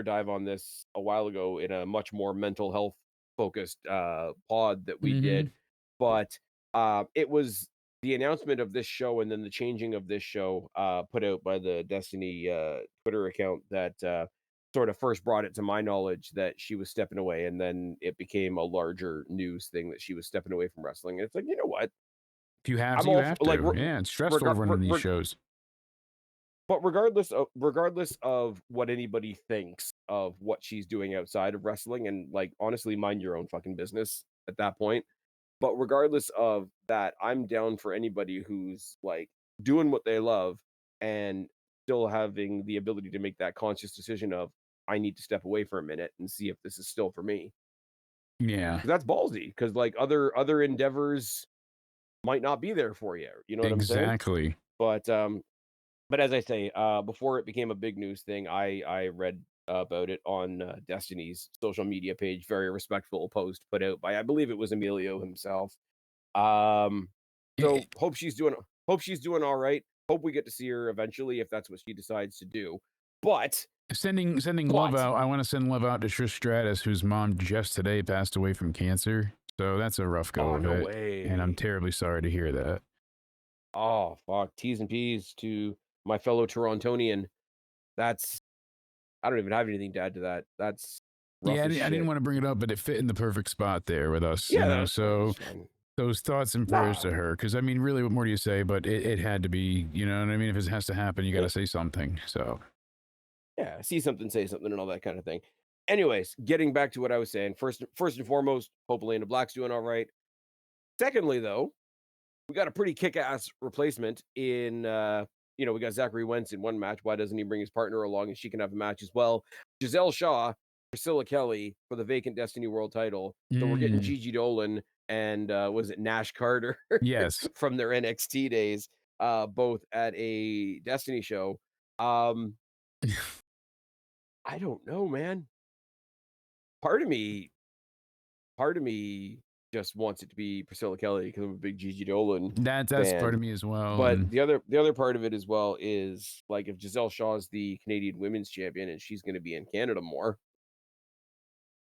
dive on this a while ago in a much more mental health focused pod that we Hmm. did. But it was the announcement of this show and then the changing of this show put out by the Destiny Twitter account that sort of first brought it to my knowledge that she was stepping away, and then it became a larger news thing that she was stepping away from wrestling. And it's like, you know what? If you have I'm to, you all have like to. Yeah, it's stressful running these shows. but regardless of what anybody thinks of what she's doing outside of wrestling, and like honestly, mind your own fucking business at that point. But regardless of that, I'm down for anybody who's like doing what they love and still having the ability to make that conscious decision of I need to step away for a minute and see if this is still for me. Yeah, 'Cause that's ballsy because like other endeavors might not be there for you. You know what I'm saying? exactly. But but as I say, before it became a big news thing, I read about it on Destiny's social media page. Very respectful post put out by I believe it was Emilio himself. Um, Eh, so hope she's doing all right. Hope we get to see her eventually if that's what she decides to do. But sending love but out. I want to send love out to Trish Stratus, whose mom just today passed away from cancer. So that's a rough go oh of no it, and I'm way. terribly sorry to hear that. Oh fuck. T's and P's to my fellow Torontonian. That's I don't even have anything to add to that. That's Yeah, rough as I didn't shit. want to bring it up, but it fit in the perfect spot there with us, Yeah, that's fine. So That's fine. those thoughts and prayers Nah. to her, because I mean, really, what more do you say? But it had to be, you know what I mean? If it has to happen, you got Yeah. to say something. So, Yeah. See something, say something, and all that kind of thing. Anyways, getting back to what I was saying. First and foremost, hope Elena Black's doing all right. Secondly, though, we got a pretty kick-ass replacement in we got Zachary Wentz in one match. Why doesn't he bring his partner along and she can have a match as well? Giselle Shaw, Priscilla Kelly for the vacant Destiny World title. So we're getting mm, Gigi Dolan and was it Nash Carter yes, from their NXT days, both at a Destiny show. Um, I don't know, man. Part of me part of me just wants it to be Priscilla Kelly because I'm a big Gigi Dolan that's part fan. of me as well. But And the other part of it as well is like if Giselle Shaw is the Canadian Women's Champion and she's going to be in Canada more,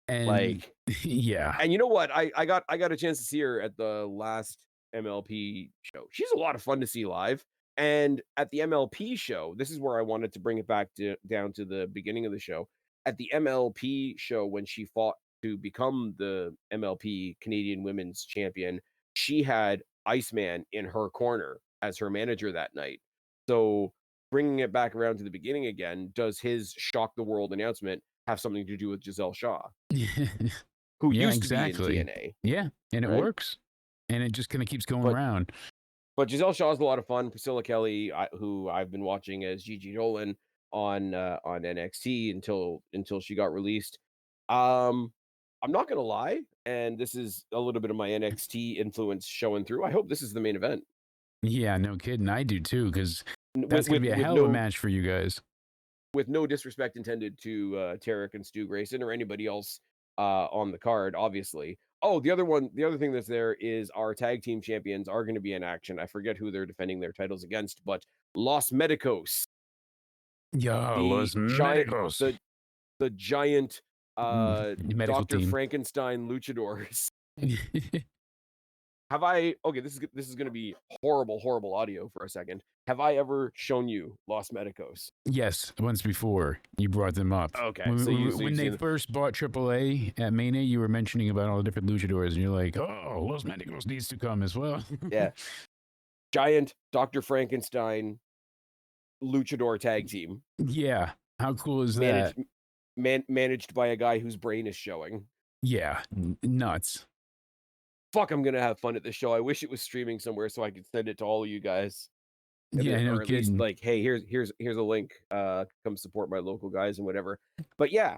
and like, yeah, and you know what? I got a chance to see her at the last MLP show. She's a lot of fun to see live. And at the MLP show, this is where I wanted to bring it back to down to the beginning of the show. At the MLP show, when she fought to become the MLP Canadian Women's Champion, she had Iceman in her corner as her manager that night. So bringing it back around to the beginning again, does his shock the world announcement have something to do with Giselle Shaw, who yeah, used to be in exactly. TNA, Yeah, and it right? works, and it just kind of keeps going But around. Giselle Shaw is a lot of fun. Priscilla Kelly, who I've been watching as Gigi Dolan on NXT until she got released. Um, I'm not gonna lie, and this is a little bit of my NXT influence showing through. I hope this is the main event. Yeah, no kidding. I do too, because With that's going to with be a with hell of a no match for you guys. with no disrespect intended to Tarek and Stu Grayson or anybody else on the card, obviously. Oh, the other thing that's there is our tag team champions are going to be in action. I forget who they're defending their titles against, but Los Medicos, Yo, the los giant, médicos. the giant Medical Dr. team. Frankenstein luchadors. Have I? Okay, this is going to be horrible audio for a second. Have I ever shown you Los Medicos? Yes, once before you brought them up. Okay, When, so when you've they seen them. first bought AAA at Mania, you were mentioning about all the different luchadors, and you're like, "Oh, Los Medicos needs to come as well." Yeah, giant Dr. Frankenstein luchador tag team Yeah. How cool is that? managed managed by a guy whose brain is showing. Yeah, nuts. Fuck, I'm gonna have fun at this show. I wish it was streaming somewhere so I could send it to all of you guys. Yeah, no Or at least kidding. like, hey, here's a link. Come support my local guys and whatever. But yeah,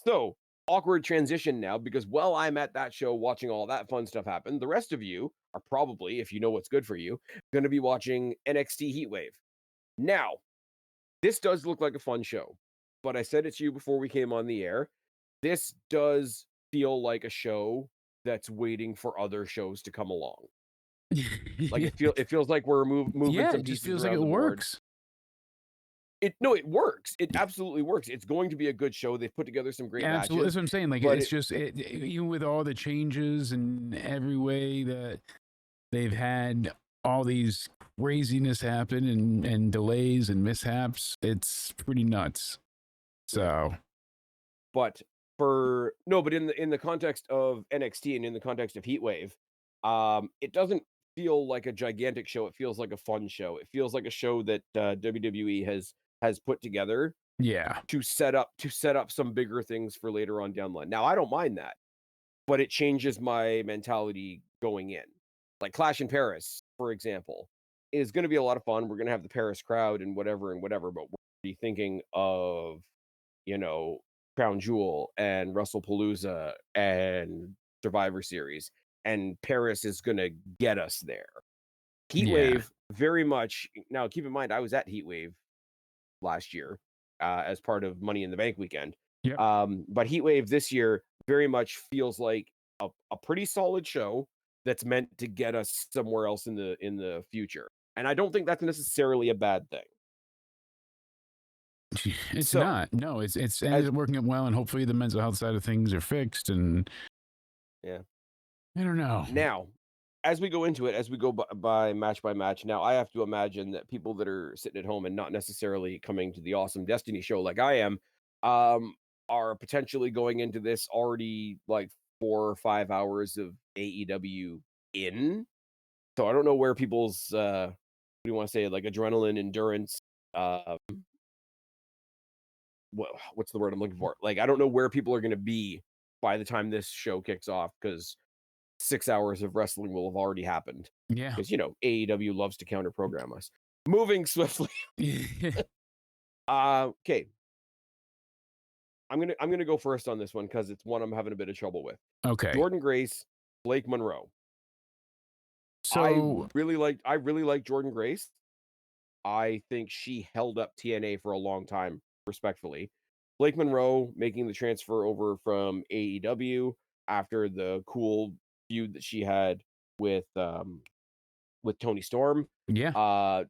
so awkward transition now because while I'm at that show watching all that fun stuff happen, the rest of you are probably, if you know what's good for you, going to be watching NXT Heatwave. Now, this does look like a fun show, but I said it to you before we came on the air. This does feel like a show that's waiting for other shows to come along. Like it feels like we're moving Yeah, some it just pieces feels like around it the board. works. It works. It absolutely works. It's going to be a good show. They've put together some great Absolutely, that's matches, what I'm saying. Like, but it's just even with all the changes and every way that they've had all these craziness happen and delays and mishaps, it's pretty nuts. So, but in the context of NXT and in the context of Heatwave, it doesn't feel like a gigantic show. It feels like a fun show. It feels like a show that WWE has put together yeah, to set up some bigger things for later on down the line. Now, I don't mind that, but it changes my mentality going in. Like Clash in Paris, for example, is going to be a lot of fun. We're going to have the Paris crowd and whatever, but we're be thinking of, you know, Crown Jewel and WrestlePalooza and Survivor Series, and Paris is going to get us there. yeah, Heatwave, very much. Now, keep in mind, I was at Heatwave last year as part of Money in the Bank weekend. yep. But Heatwave this year very much feels like a pretty solid show that's meant to get us somewhere else in the future. And I don't think that's necessarily a bad thing. It's So, not. No, it's ended as up working out well, and hopefully the mental health side of things are fixed. And yeah. I don't know. Now, as we go into it, as we go by match by match, now I have to imagine that people that are sitting at home and not necessarily coming to the Awesome Destiny show like I am, um, are potentially going into this already like 4 or 5 hours of AEW in. So I don't know where people's what do you want to say, like adrenaline endurance, uh, what's the word I'm looking for? Like I don't know where people are going to be by the time this show kicks off because 6 hours of wrestling will have already happened Yeah. because AEW loves to counter program us. Moving swiftly. Okay. I'm gonna go first on this one because it's one I'm having a bit of trouble with. Okay. Jordan Grace, Blake Monroe. So I really like Jordan Grace. I think she held up TNA for a long time, respectfully. Blake Monroe making the transfer over from AEW after the cool feud that she had with Tony Storm. yeah,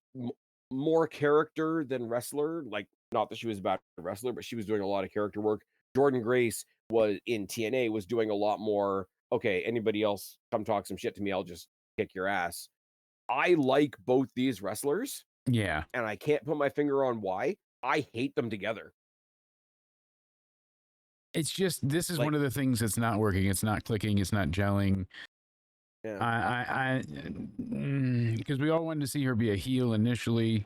More character than wrestler. Like, not that she was a bad wrestler, but she was doing a lot of character work. Jordan Grace was in TNA was doing a lot more. Okay, anybody else come talk some shit to me, I'll just kick your ass. I like both these wrestlers, yeah. and I can't put my finger on why. I hate them together. It's just this is Like, one of the things that's not working. It's not clicking. It's not gelling. yeah. Because we all wanted to see her be a heel initially.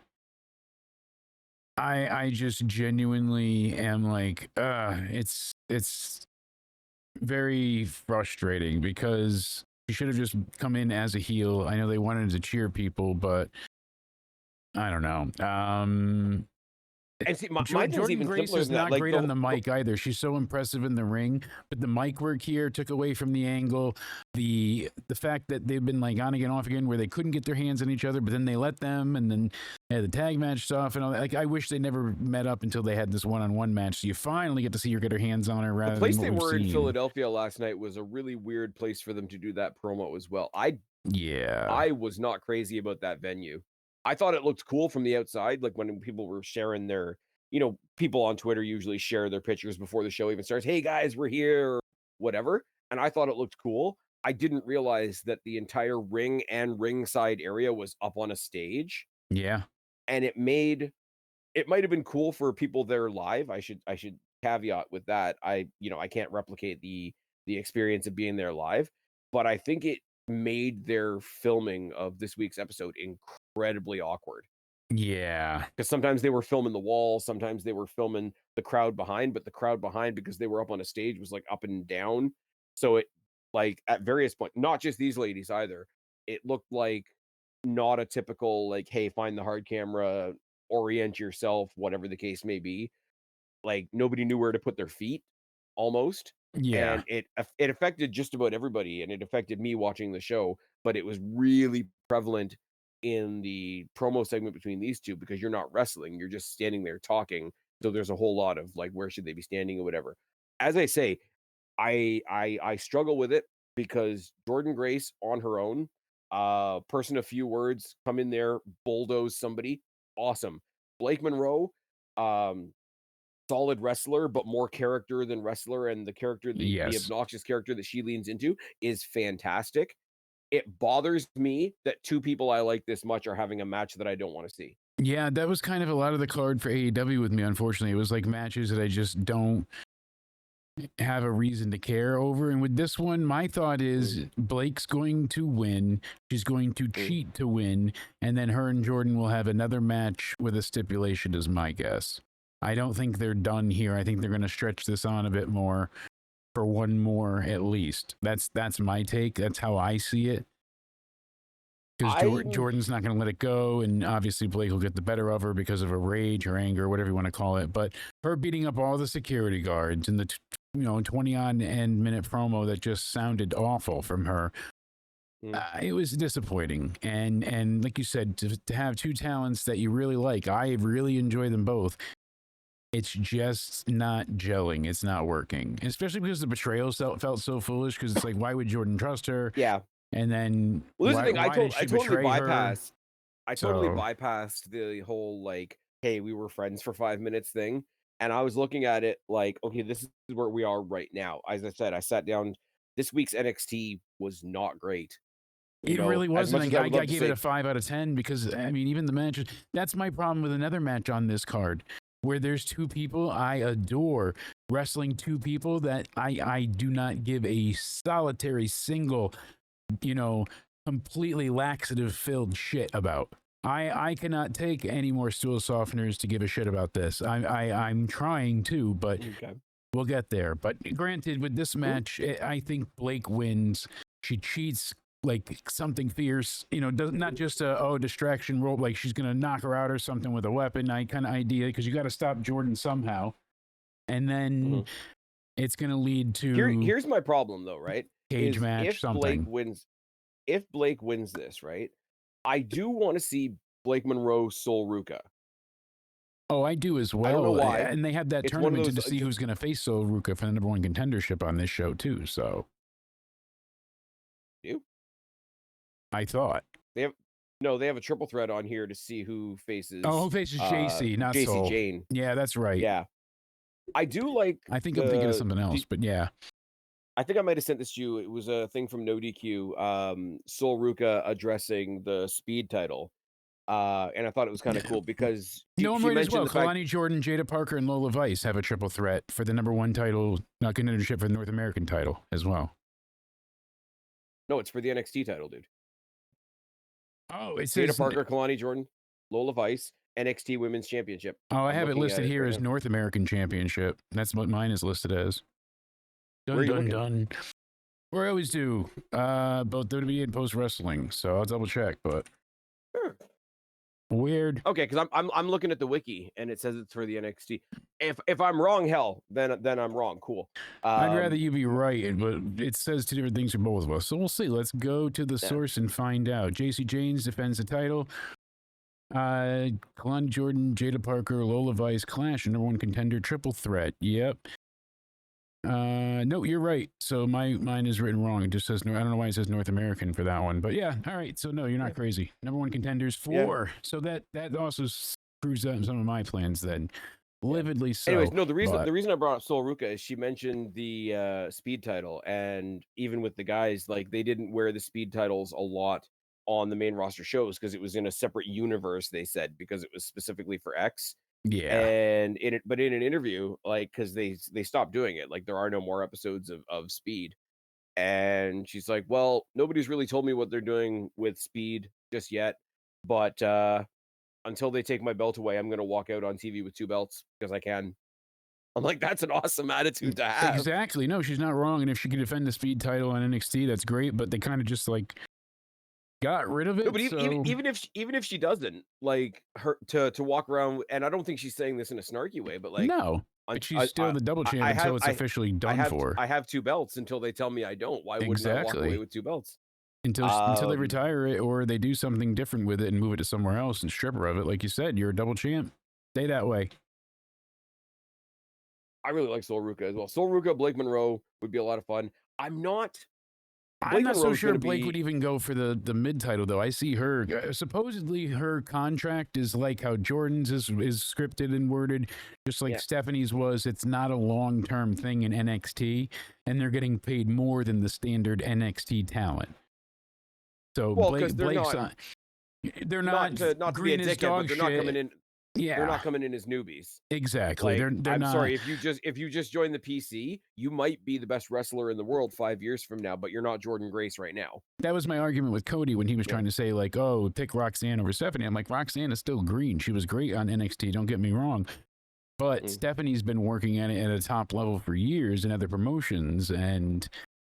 I just genuinely am like, it's very frustrating because she should have just come in as a heel. I know they wanted to cheer people, but I don't know. And see, my thing's Jordan even Grace simpler is than that. not Like great the on the mic either. She's so impressive in the ring, but the mic work here took away from the angle. The fact that they've been like on again, off again, where they couldn't get their hands on each other, but then they let them, and then they had the tag match stuff and all that. Like, I wish they never met up until they had this one-on-one match. So you finally get to see her get her hands on her rather place than what they we've were in seen. Philadelphia last night was a really weird place for them to do that promo as well. Yeah. I was not crazy about that venue. I thought it looked cool from the outside, like when people were sharing their, people on Twitter usually share their pictures before the show even starts. Hey guys, we're here, or whatever. And I thought it looked cool. I didn't realize that the entire ring and ringside area was up on a stage, Yeah. and it might have been cool for people there live. I should caveat with that. I can't replicate the experience of being there live, but I think it made their filming of this week's episode incredibly awkward. Yeah. Because sometimes they were filming the wall, sometimes they were filming the crowd behind, but the crowd behind, because they were up on a stage, was like up and down. So it, like, at various points, not just these ladies either, it looked like not a typical, like, hey, find the hard camera, orient yourself, whatever the case may be. Like, nobody knew where to put their feet, almost, Yeah. and it affected just about everybody, and it affected me watching the show, but it was really prevalent in the promo segment between these 2, because you're not wrestling, you're just standing there talking, so there's a whole lot of, like, where should they be standing or whatever. As I say, I struggle with it because Jordan Grace on her own, person of few words, come in there, bulldoze somebody, awesome. Blake Monroe, um, solid wrestler, but more character than wrestler, and the character, the Yes. obnoxious character that she leans into is fantastic. It bothers me that 2 people I like this much are having a match that I don't wanna see. Yeah, that was kind of a lot of the card for AEW with me, unfortunately. It was like matches that I just don't have a reason to care over. And with this one, my thought is Blake's going to win. She's going to cheat to win. And then her and Jordan will have another match with a stipulation, is my guess. I don't think they're done here. I think they're going to stretch this on a bit more for one more at least. That's my take. That's how I see it. Because Jordan's not going to let it go, and obviously Blake will get the better of her because of her rage or anger, whatever you want to call it. But her beating up all the security guards and the 20-odd end minute promo that just sounded awful from her, it was disappointing. And like you said, to have 2 talents that you really like, I really enjoy them both. It's just not gelling. It's not working, especially because the betrayal felt so foolish. Because it's like, why would Jordan trust her? Yeah. And then, well, this is the thing. I totally bypassed. I totally bypassed the whole, like, hey, we were friends for 5 minutes thing, and I was looking at it like, okay, this is where we are right now. As I said, I sat down. This week's NXT was not great. It really as much wasn't. as I I would love to gave say, it a 5 out of 10 because, I mean, even the matches. That's my problem with another match on this card where there's 2 people I adore wrestling 2 people that I do not give a solitary single, completely laxative filled shit about. I cannot take any more stool softeners to give a shit about this. I'm trying to, but we'll get there. But granted, with this match, I think Blake wins. She cheats like something fierce, not just a distraction rope, like she's gonna knock her out or something with a weapon kind of idea, because you got to stop Jordan somehow, and then it's gonna lead to here's my problem though, right? Cage match, something. If Blake wins this, right, I do want to see Blake Monroe Sol Ruka. Oh, I do as well. I don't know why. And they have that tournament to see who's going to face Sol Ruka for the #1 contendership on this show too. So, I thought they have a triple threat on here to see who faces. Oh, who faces JC, not JC Sol. Jane. Yeah, that's right. Yeah, I do like. I think I'm thinking of something else, but yeah. I think I might have sent this to you. It was a thing from No DQ. Sol Ruka addressing the Speed title. And I thought it was kind of cool because no, I'm right as well. Kalani Jordan, Jada Parker, and Lola Vice have a triple threat for the #1 title, not contendership for the North American title as well. No, it's for the NXT title, dude. Oh, it says Jada Parker, Kalani Jordan, Lola Vice, NXT Women's Championship. Oh, I have it listed here as North American Championship. That's what mine is listed as. Dun. Where I always do, both WWE and Post Wrestling. So I'll double check, but weird. Okay, because I'm looking at the wiki and it says it's for the NXT. If I'm wrong, hell, then I'm wrong. Cool. I'd rather you be right, but it says 2 different things for both of us. So we'll see. Let's go to the source and find out. JC James defends the title. Kalani Jordan, Jada Parker, Lola Vice clash, #1 contender, triple threat. Yep. No, you're right. So mine is written wrong. It just says I don't know why it says North American for that one, but yeah. All right. So no, you're not crazy. #1 contenders 4. So that also screws up some of my plans then. lividly so. Anyways, no, the but reason I brought up Sol Ruka is she mentioned the speed title, and even with the guys, like they didn't wear the speed titles a lot on the main roster shows because it was in a separate universe, they said, because it was specifically for X. yeah, And but in an interview, like, because they stopped doing it, like there are no more episodes of Speed. And she's like, well, nobody's really told me what they're doing with Speed just yet, but until they take my belt away, I'm gonna walk out on TV with 2 belts because I can. I'm like, that's an awesome attitude to have. exactly. No, she's not wrong. And if she can defend the speed title on NXT, that's great. But they kind of just like got rid of it. No, but so even if she doesn't, like, her to walk around, and I don't think she's saying this in a snarky way, but like, no, but she's still the double champ until it's officially done for. I have 2 belts until they tell me I don't. Why wouldn't I walk away with 2 belts? Until they retire it or they do something different with it and move it to somewhere else and strip her of it. Like you said, you're a double champ. Stay that way. I really like Sol Ruka as well. Sol Ruka, Blake Monroe would be a lot of fun. I'm not so sure Blake would even go for the mid title though. I see her supposedly her contract is like how Jordan's is scripted and worded, just like Stephanie's was. It's not a long-term thing in NXT, and they're getting paid more than the standard NXT talent. So Blake's they're not to be a dickhead, but they're not coming in. Yeah, they're not coming in as newbies. Exactly. Like, they're I'm not. sorry if you just join the PC, you might be the best wrestler in the world 5 years from now, but you're not Jordan Grace right now. That was my argument with Cody when he was trying to say like, oh, pick Roxanne over Stephanie. I'm like, Roxanne is still green. She was great on NXT. Don't get me wrong. But Stephanie's been working at it at a top level for years in other promotions. And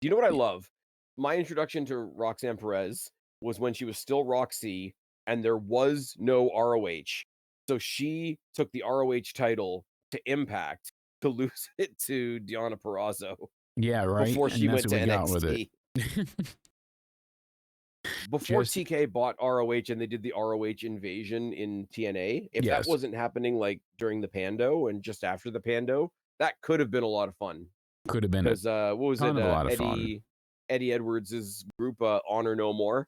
you know what I love? My introduction to Roxanne Perez was when she was still Roxy and there was no ROH. So she took the ROH title to Impact to lose it to Deonna Purrazzo. Yeah, right. Before she went to NXT. With it. Before TK bought ROH and they did the ROH invasion in TNA, if that wasn't happening like during the Pando and just after the Pando, that could have been a lot of fun. Could have been because what was it? Eddie Edwards' group, Honor No More.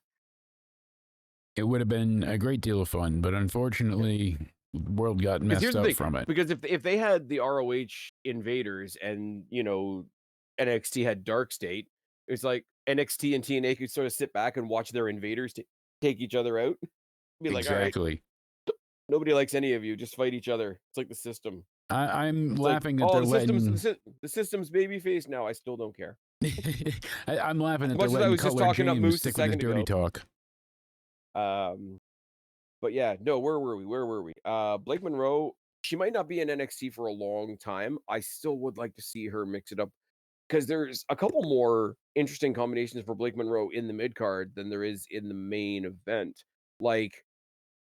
It would have been a great deal of fun, but unfortunately, the world got messed up from it. Because if they had the ROH invaders and, you know, NXT had Dark State, it's like NXT and TNA could sort of sit back and watch their invaders take each other out. Be like, exactly. All right, nobody likes any of you. Just fight each other. It's like the system. I'm laughing that they're the system's babyface now. I still don't care. I'm laughing that they're letting Cutler James stick with his dirty talk. But yeah, no, where were we? Blake Monroe, she might not be in NXT for a long time. I still would like to see her mix it up because there's a couple more interesting combinations for Blake Monroe in the mid card than there is in the main event. Like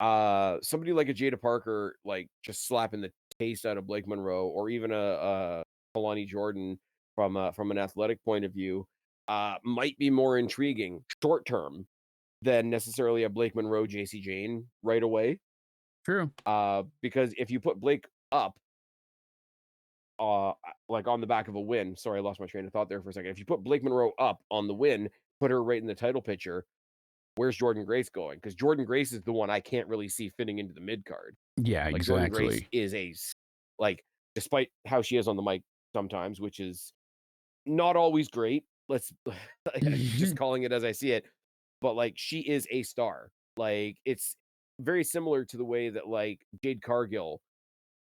somebody like a Jada Parker, like just slapping the taste out of Blake Monroe, or even a Kalani Jordan from an athletic point of view, might be more intriguing short term than necessarily a Blake Monroe, JC Jane right away. True. Because if you put Blake up, like on the back of a win, sorry, I lost my train of thought there for a second. If you put Blake Monroe up on the win, put her right in the title picture, where's Jordan Grace going? Because Jordan Grace is the one I can't really see fitting into the mid card. Yeah, like, exactly. Jordan Grace is despite how she is on the mic sometimes, which is not always great. Let's just calling it as I see it. But like she is a star. Like it's very similar to the way that like Jade Cargill.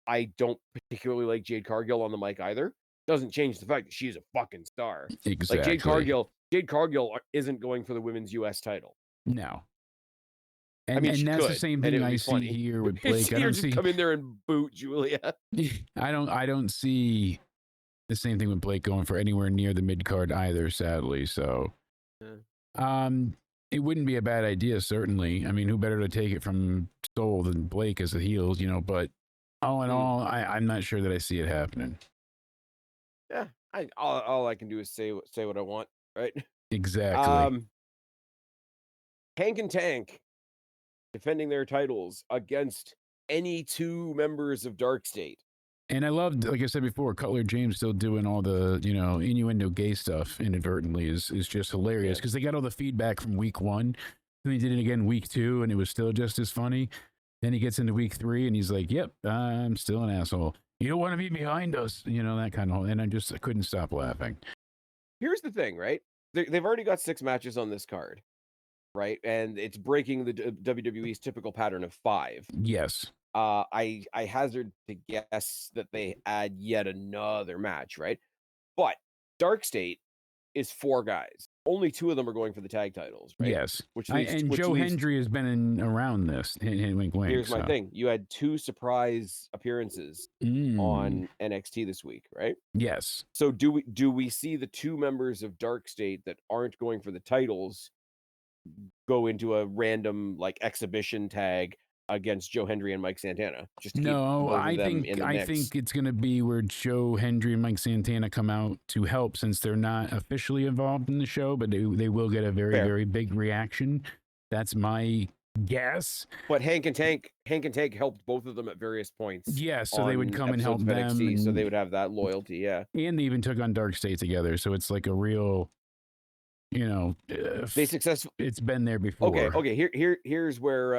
I don't particularly like Jade Cargill on the mic either. Doesn't change the fact that she's a fucking star. Exactly. Like Jade Cargill isn't going for the women's US title. No. And, I mean, and that's the same thing I see here with Blake. I don't see come in there and boot Julia. I don't see the same thing with Blake going for anywhere near the mid card either, sadly. So it wouldn't be a bad idea, certainly. I mean, who better to take it from Soul than Blake as the heels, you know, but all in all, I'm not sure that I see it happening. Yeah, all I can do is say what I want, right? Exactly. Hank and Tank defending their titles against any 2 members of Dark State. And I loved, like I said before, Cutler James still doing all the, you know, innuendo gay stuff inadvertently is just hilarious because they got all the feedback from week 1 and they did it again week 2 and it was still just as funny. Then he gets into week 3 and he's like, "Yep, I'm still an asshole. You don't want to be behind us," that kind of. And I couldn't stop laughing. Here's the thing, right? They've already got 6 matches on this card, right? And it's breaking the WWE's typical pattern of 5. Yes. I hazard to guess that they add yet another match, right? But Dark State is 4 guys. Only 2 of them are going for the tag titles, right? Yes. Which leaves Joe Hendry has been around this. Wink, wink. Here's my thing. You had 2 surprise appearances on NXT this week, right? Yes. So do we see the 2 members of Dark State that aren't going for the titles go into a random like exhibition tag against Joe Hendry and Mike Santana? Just to keep both of them in the mix. I think it's going to be where Joe Hendry and Mike Santana come out to help, since they're not officially involved in the show, but they will get a very, very big reaction. That's my guess. But Hank and Tank helped both of them at various points. Yeah, so they would come and help NXT, them. So they would have that loyalty, yeah. And they even took on Dark State together, so it's like a real, they successful. It's been there before. Okay. Here's where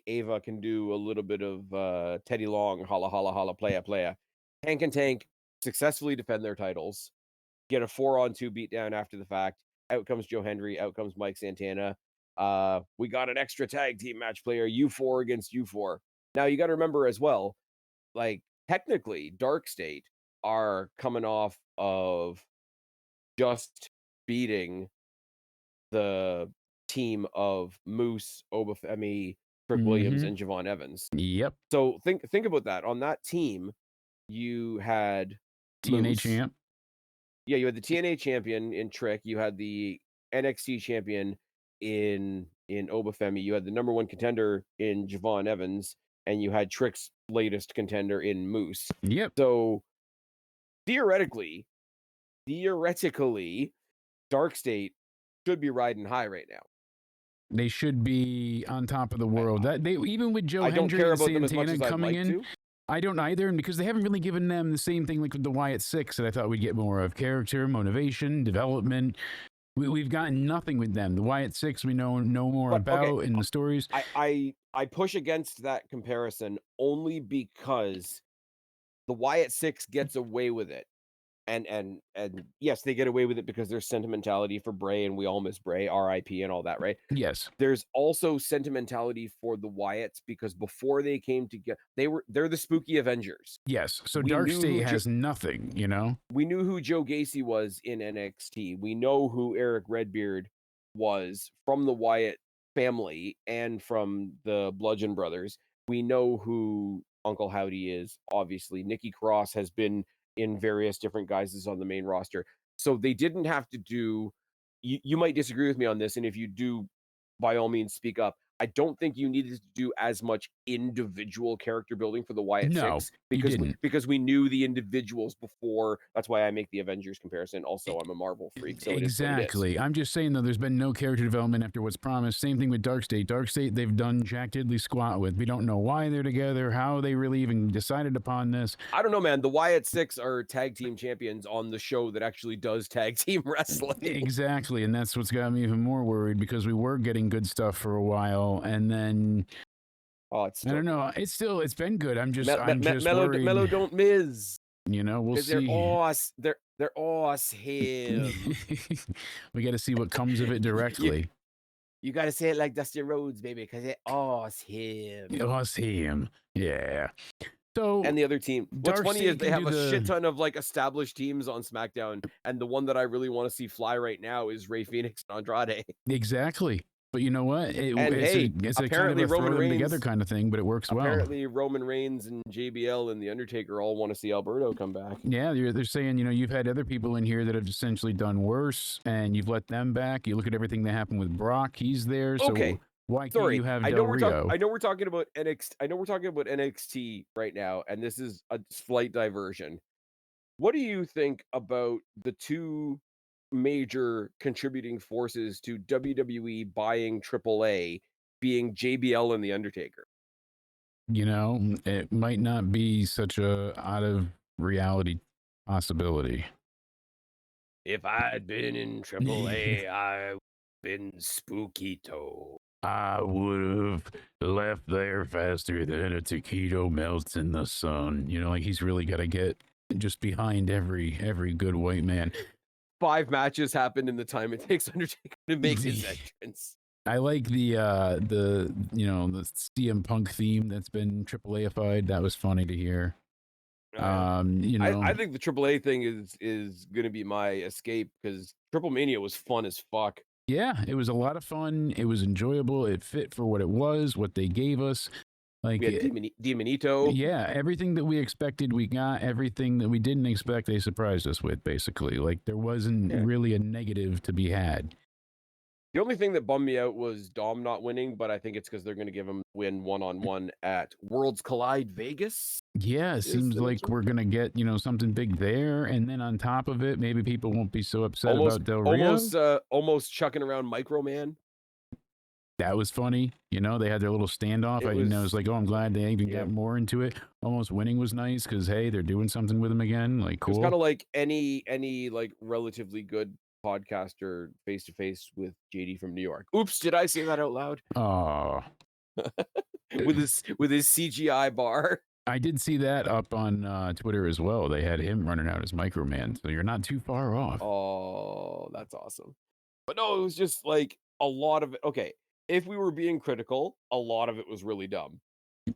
Ava can do a little bit of Teddy Long, holla holla holla, playa. Hank and Tank successfully defend their titles, get a 4-on-2 beatdown after the fact. Out comes Joe Hendry, out comes Mike Santana. We got an extra tag team match player, U4 against U4. Now you got to remember as well, like technically Dark State are coming off of just beating the team of Moose, Obafemi, Trick Williams, and Javon Evans. Yep. So think about that. On that team, you had TNA Moose. champ. Yeah, you had the TNA champion in Trick. You had the NXT champion in Obafemi. You had the number 1 contender in Javon Evans, and you had Trick's latest contender in Moose. Yep. So theoretically, Dark State should be riding high right now. They should be on top of the world. Even with Joe Hendry and Santana coming in, I don't either, and because they haven't really given them the same thing like with the Wyatt Six that I thought we'd get more of: character, motivation, development. We've gotten nothing with them. The Wyatt Six we know more about in the stories. I push against that comparison only because the Wyatt Six gets away with it. And yes, they get away with it because there's sentimentality for Bray, and we all miss Bray, R.I.P. and all that, right? Yes. There's also sentimentality for the Wyatts because before they came together, they're the spooky Avengers. Yes. So Dark State has nothing, We knew who Joe Gacy was in NXT. We know who Eric Redbeard was from the Wyatt family and from the Bludgeon Brothers. We know who Uncle Howdy is. Obviously, Nikki Cross has been in various different guises on the main roster. So they didn't have to do, you might disagree with me on this, and if you do, by all means speak up. I don't think you needed to do as much individual character building for the Wyatt Six because we knew the individuals before. That's why I make the Avengers comparison. Also, I'm a Marvel freak, so exactly. I'm just saying though, there's been no character development after what's promised. Same thing with Dark State. Dark State, they've done Jack Diddley squat with. We don't know why they're together, how they really even decided upon this. I don't know, man. The Wyatt Six are tag team champions on the show that actually does tag team wrestling. Exactly, and that's what's got me even more worried because we were getting good stuff for a while. And then I don't know. It's been good. I'm just worried. Mellow don't miss. We'll see. They're awesome. We got to see what comes of it directly. You got to say it like Dusty Rhodes, baby, because it's awesome. Awesome. Yeah. So, and the other team. What's funny is they have a shit ton of like established teams on SmackDown, and the one that I really want to see fly right now is Rey Fenix and Andrade. Exactly. But you know what? It's a kind of a Roman Reigns together kind of thing, but it works well. Apparently, Roman Reigns and JBL and The Undertaker all want to see Alberto come back. Yeah, they're saying, you've had other people in here that have essentially done worse, and you've let them back. You look at everything that happened with Brock; he's there. So why can't you have Del Rio? I know we're talking about NXT. I know we're talking about NXT right now, and this is a slight diversion. What do you think about the 2 major contributing forces to WWE buying AAA being JBL and The Undertaker? It might not be such a out of reality possibility. If I'd been in AAA, I'd been Spookito. I would have left there faster than a taquito melts in the sun. You know, like he's really got to get just behind every good white man. 5 matches happened in the time it takes Undertaker to make his entrance. I like the you know the CM Punk theme that's been AAA-ified. That was funny to hear. Oh, yeah. You know, I think the AAA thing is gonna be my escape because Triple Mania was fun as fuck. yeah, it was a lot of fun. It was enjoyable. It fit for what it was, what they gave us. Like, We had Demonito. yeah, everything that we expected, we got. Everything that we didn't expect, they surprised us with, basically. Like, there wasn't really a negative to be had. The only thing that bummed me out was Dom not winning, but I think it's because they're going to give him win one-on-one at Worlds Collide Vegas. Yeah, it seems like we're going to get, you know, something big there. And then on top of it, maybe people won't be so upset about Del Rio. Almost chucking around Microman. That was funny. You know, they had their little standoff. I was like, oh, I'm glad they even got more into it. Almost winning was nice because, hey, they're doing something with him again. Like, cool. It's kind of like any like relatively good podcaster face to face with JD from New York. Oops, did I say that out loud? Oh, with his CGI bar. I did see that up on Twitter as well. They had him running out as Microman, so you're not too far off. Oh, that's awesome. But no, it was just like a lot of it. Okay, if we were being critical, a lot of it was really dumb.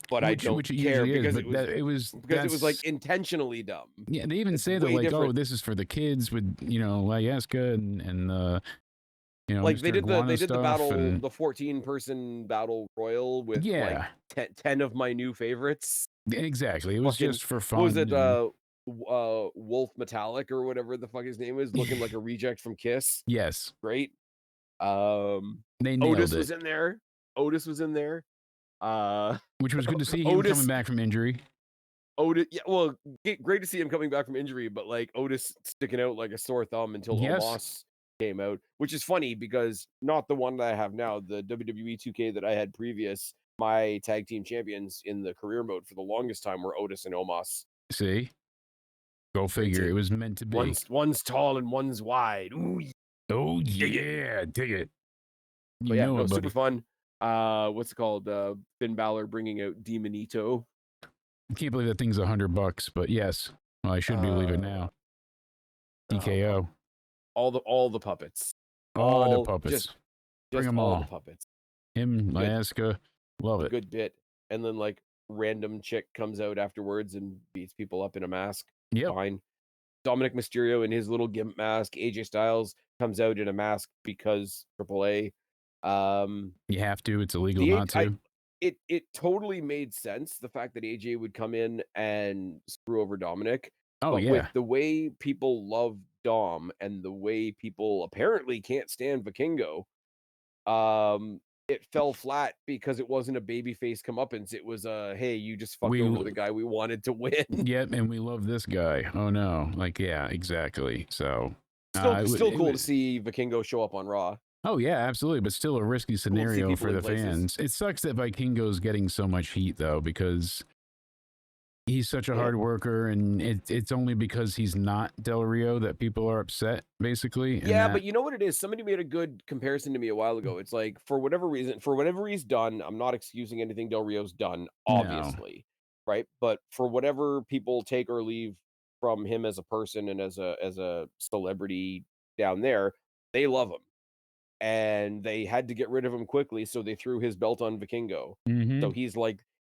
But I don't care because it was like intentionally dumb. Yeah, they even say that like, oh, this is for the kids with Layeska and like Mr. they did the battle, and the 14-person battle royal with like 10 of my new favorites. Exactly, it was just for fun. What was it? Wolf Metallic or whatever the fuck his name is, looking like a reject from Kiss. Yes, great. They nailed Otis it. was in there. Which was good to see him coming back from injury. Otis, yeah, well, great to see him coming back from injury, but like Otis sticking out like a sore thumb until Omos came out, which is funny because not the one that I have now, the WWE 2K that I had previous, my tag team champions in the career mode for the longest time were Otis and Omos. See? Go figure. It was meant to be. One's tall and one's wide. Ooh, oh yeah, dig it. But yeah, no, super fun. What's it called? Finn Balor bringing out Demonito. I can't believe that thing's $100, but yes. Well, I should believe it now. DKO. All the puppets. All the puppets. Just bring them all. The puppets. Him, Layeska, love it. Good bit. And then like random chick comes out afterwards and beats people up in a mask. Yeah, fine. Dominic Mysterio in his little gimp mask. AJ Styles comes out in a mask because AAA. You have to. It's illegal not to. It totally made sense, the fact that AJ would come in and screw over Dominic. Oh, but with the way people love Dom and the way people apparently can't stand Vikingo, it fell flat because it wasn't a babyface comeuppance. It was hey, you just fucked over the guy we wanted to win. Yep, and we love this guy. Oh no, like yeah, exactly. So still cool to see Vikingo show up on Raw. Oh yeah, absolutely, but still a risky scenario for the fans. It sucks that Vikingo's getting so much heat though, because he's such a hard worker, and it's only because he's not Del Rio that people are upset, basically. Yeah, but you know what it is? Somebody made a good comparison to me a while ago. It's like, for whatever he's done, I'm not excusing anything Del Rio's done, obviously, right? But for whatever people take or leave from him as a person and as a celebrity down there, they love him. And they had to get rid of him quickly, so they threw his belt on Vikingo. So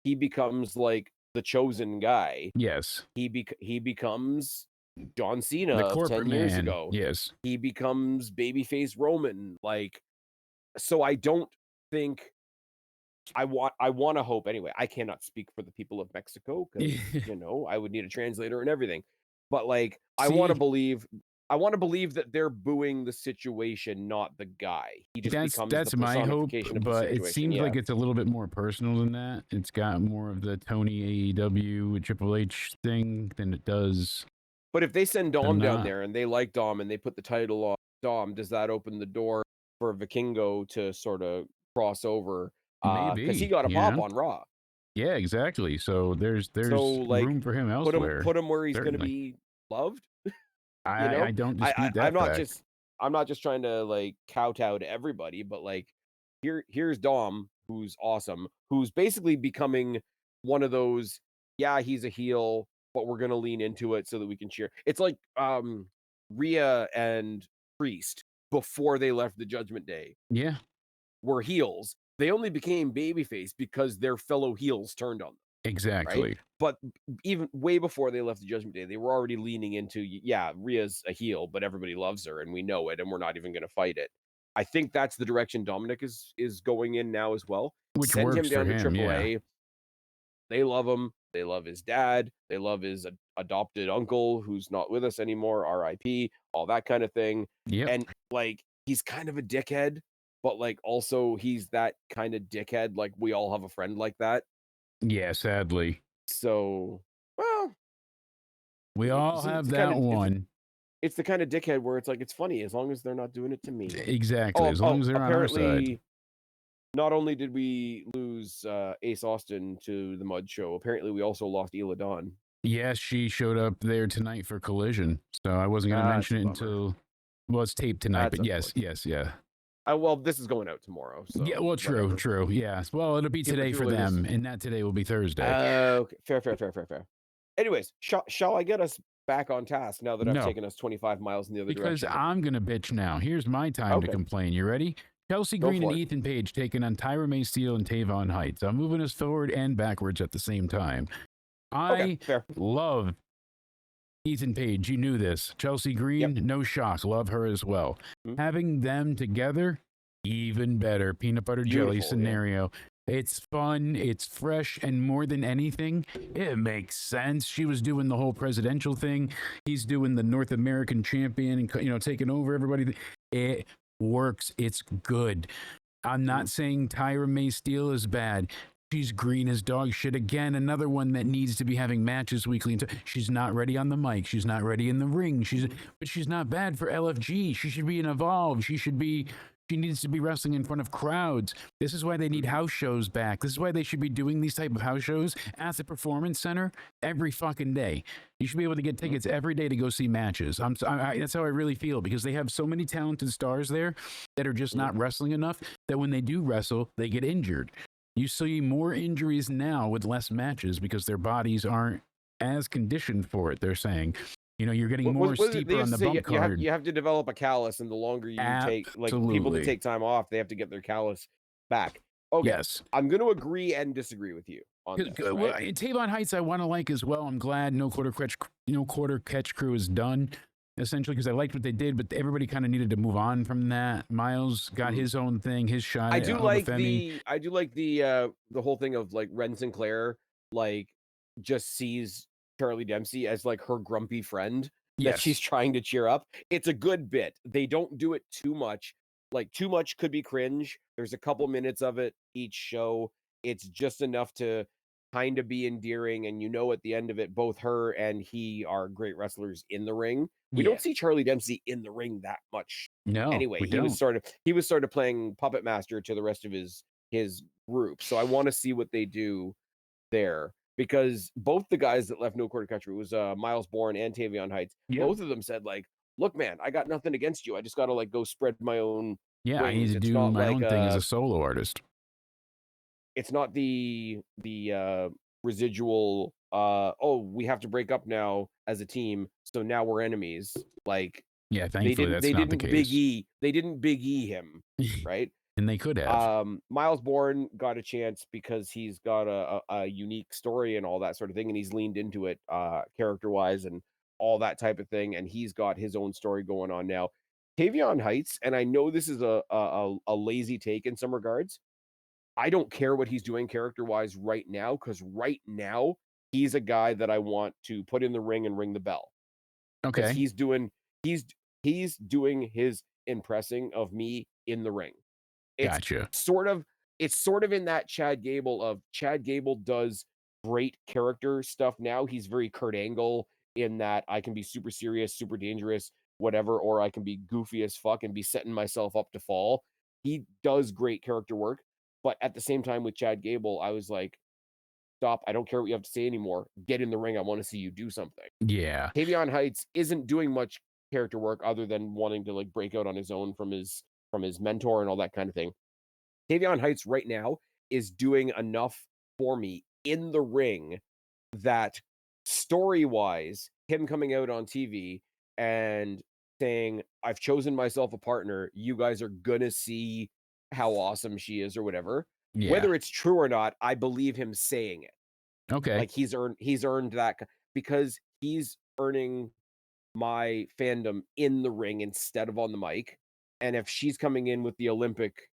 he becomes like the chosen guy. Yes. He becomes John Cena of 10 years ago. Yes. He becomes babyface Roman. Like, so I don't think I want to hope anyway. I cannot speak for the people of Mexico because I would need a translator and everything. But like, I want to believe that they're booing the situation, not the guy. He just becomes the personification of the situation. But it seems like it's a little bit more personal than that. It's got more of the Tony AEW Triple H thing than it does. But if they send Dom down there and they like Dom and they put the title on Dom, does that open the door for Vikingo to sort of cross over? Maybe, because he got a pop on Raw. Yeah, exactly. So there's room for him elsewhere. Put him where he's going to be loved. I don't dispute that. I'm not just trying to like kowtow to everybody, but like here's Dom, who's awesome, who's basically becoming one of those, yeah, he's a heel, but we're gonna lean into it so that we can cheer. It's like Rhea and Priest before they left the Judgment Day Yeah, were heels. They only became babyface because their fellow heels turned on them, right? exactly. But even way before they left the Judgment Day, they were already leaning into, yeah, Rhea's a heel, but everybody loves her and we know it, and we're not even going to fight it. I think that's the direction Dominic is going in now as well. Which Send him works for down to him, yeah. AAA. They love him. They love his dad. They love his adopted uncle who's not with us anymore, RIP, all that kind of thing. Yep. And like he's kind of a dickhead, but like also he's that kind of dickhead. Like we all have a friend like that. Yeah, sadly. So, well, We all have that one. it's the kind of dickhead where it's like it's funny as long as they're not doing it to me. Exactly. As long as they're on our side. Apparently, not only did we lose Ace Austin to the Mud Show, apparently we also lost Ela Dawn. Yes, she showed up there tonight for Collision. So I wasn't going to mention it until, well, it's taped tonight, but yes, yeah. Well, this is going out tomorrow. So yeah, well, true. Yeah. Well, it'll be today for them, and that today will be Thursday. Okay. Fair. Anyways, shall I get us back on task now that I've taken us 25 miles in the other direction? Because I'm going to bitch now. Here's my time to complain. You ready? Chelsea Green and Ethan Page taking on Tyra May Steele and Tavon Heights. I'm moving us forward and backwards at the same time. I love Ethan Page. You knew this. Chelsea Green, no shock. Love her as well. Having them together, even better. Peanut butter jelly scenario. It's fun, it's fresh, and more than anything, it makes sense. She was doing the whole presidential thing. He's doing the North American champion and, you know, taking over everybody. It works. It's good. I'm not saying Tyra May Steele is bad. She's green as dog shit. Again, another one that needs to be having matches weekly. She's not ready on the mic. She's not ready in the ring. But she's not bad for LFG. She should be an Evolve. She needs to be wrestling in front of crowds. This is why they need house shows back. This is why they should be doing these type of house shows at the Performance Center every fucking day. You should be able to get tickets every day to go see matches. That's how I really feel, because they have so many talented stars there that are just not wrestling enough that when they do wrestle, they get injured. You see more injuries now with less matches because their bodies aren't as conditioned for it, they're saying. You know, you're getting more steeper on the bump card. You have to develop a callus, and the longer you take, like people that take time off, they have to get their callus back. Okay, yes. I'm going to agree and disagree with you on this. Right? Well, Tavon Heights, I want to like as well. I'm glad no quarter catch crew is done, essentially, because I liked what they did, but everybody kind of needed to move on from that. Miles got his own thing, his shot. I do like the whole thing of like Ren Sinclair, like just sees Charlie Dempsey as like her grumpy friend that she's trying to cheer up. It's a good bit. They don't do it too much. Like too much could be cringe. There's a couple minutes of it each show. It's just enough to kind of be endearing, and you know at the end of it, both her and he are great wrestlers in the ring. We don't see Charlie Dempsey in the ring that much. No. Anyway, he was sort of playing puppet master to the rest of his group. So I want to see what they do there, because both the guys that left No Quarter Country was Miles Bourne and Tavion Heights. Both of them said like, "Look, man, I got nothing against you. I just got to like go spread my own wings. I need to do my own thing as a solo artist. It's not the residual we have to break up now as a team, so now we're enemies. Like, thankfully that's not the case. They didn't Big E him, right? And they could have. Miles Bourne got a chance because he's got a unique story and all that sort of thing, and he's leaned into it character wise and all that type of thing, and he's got his own story going on now. Tavion Heights, and I know this is a lazy take in some regards, I don't care what he's doing character-wise right now, because right now he's a guy that I want to put in the ring and ring the bell. Okay. He's doing his impressing of me in the ring. Gotcha. It's sort of in that Chad Gable does great character stuff now. He's very Kurt Angle in that I can be super serious, super dangerous, whatever, or I can be goofy as fuck and be setting myself up to fall. He does great character work. But at the same time with Chad Gable, I was like, stop. I don't care what you have to say anymore. Get in the ring. I want to see you do something. Yeah. Tavion Heights isn't doing much character work other than wanting to like break out on his own from his mentor and all that kind of thing. Tavion Heights right now is doing enough for me in the ring that story-wise, him coming out on TV and saying, "I've chosen myself a partner. You guys are gonna see how awesome she is," or whatever. Yeah. Whether it's true or not, I believe him saying it. Okay. Like he's earned that because he's earning my fandom in the ring instead of on the mic. And if she's coming in with the Olympic,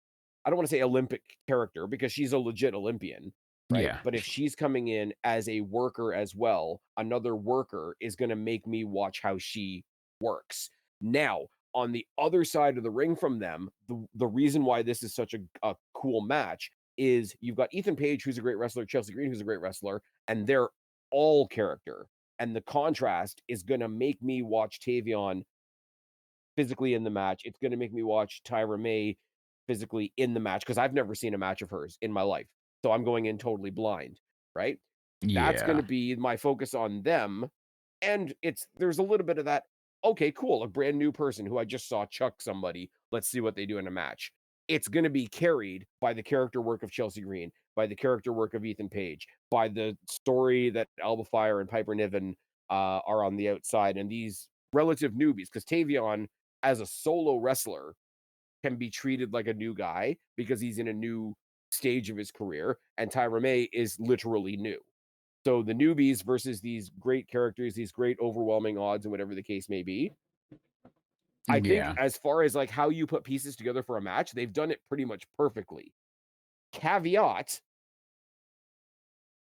I don't want to say Olympic character because she's a legit Olympian, right? Yeah. But if she's coming in as a worker as well, another worker is going to make me watch how she works. Now, on the other side of the ring from them, the reason why this is such a cool match is you've got Ethan Page, who's a great wrestler, Chelsea Green, who's a great wrestler, and they're all character. And the contrast is going to make me watch Tavion physically in the match. It's going to make me watch Tyra May physically in the match because I've never seen a match of hers in my life. So I'm going in totally blind, right? That's going Yeah. to be my focus on them. And there's a little bit of that. Okay, cool. A brand new person who I just saw chuck somebody. Let's see what they do in a match. It's going to be carried by the character work of Chelsea Green, by the character work of Ethan Page, by the story that Alba Fire and Piper Niven are on the outside, and these relative newbies. Because Tavion, as a solo wrestler, can be treated like a new guy because he's in a new stage of his career, and Tyra May is literally new. So the newbies versus these great characters, these great overwhelming odds, and whatever the case may be. I think Yeah. as far as like how you put pieces together for a match, they've done it pretty much perfectly. Caveat,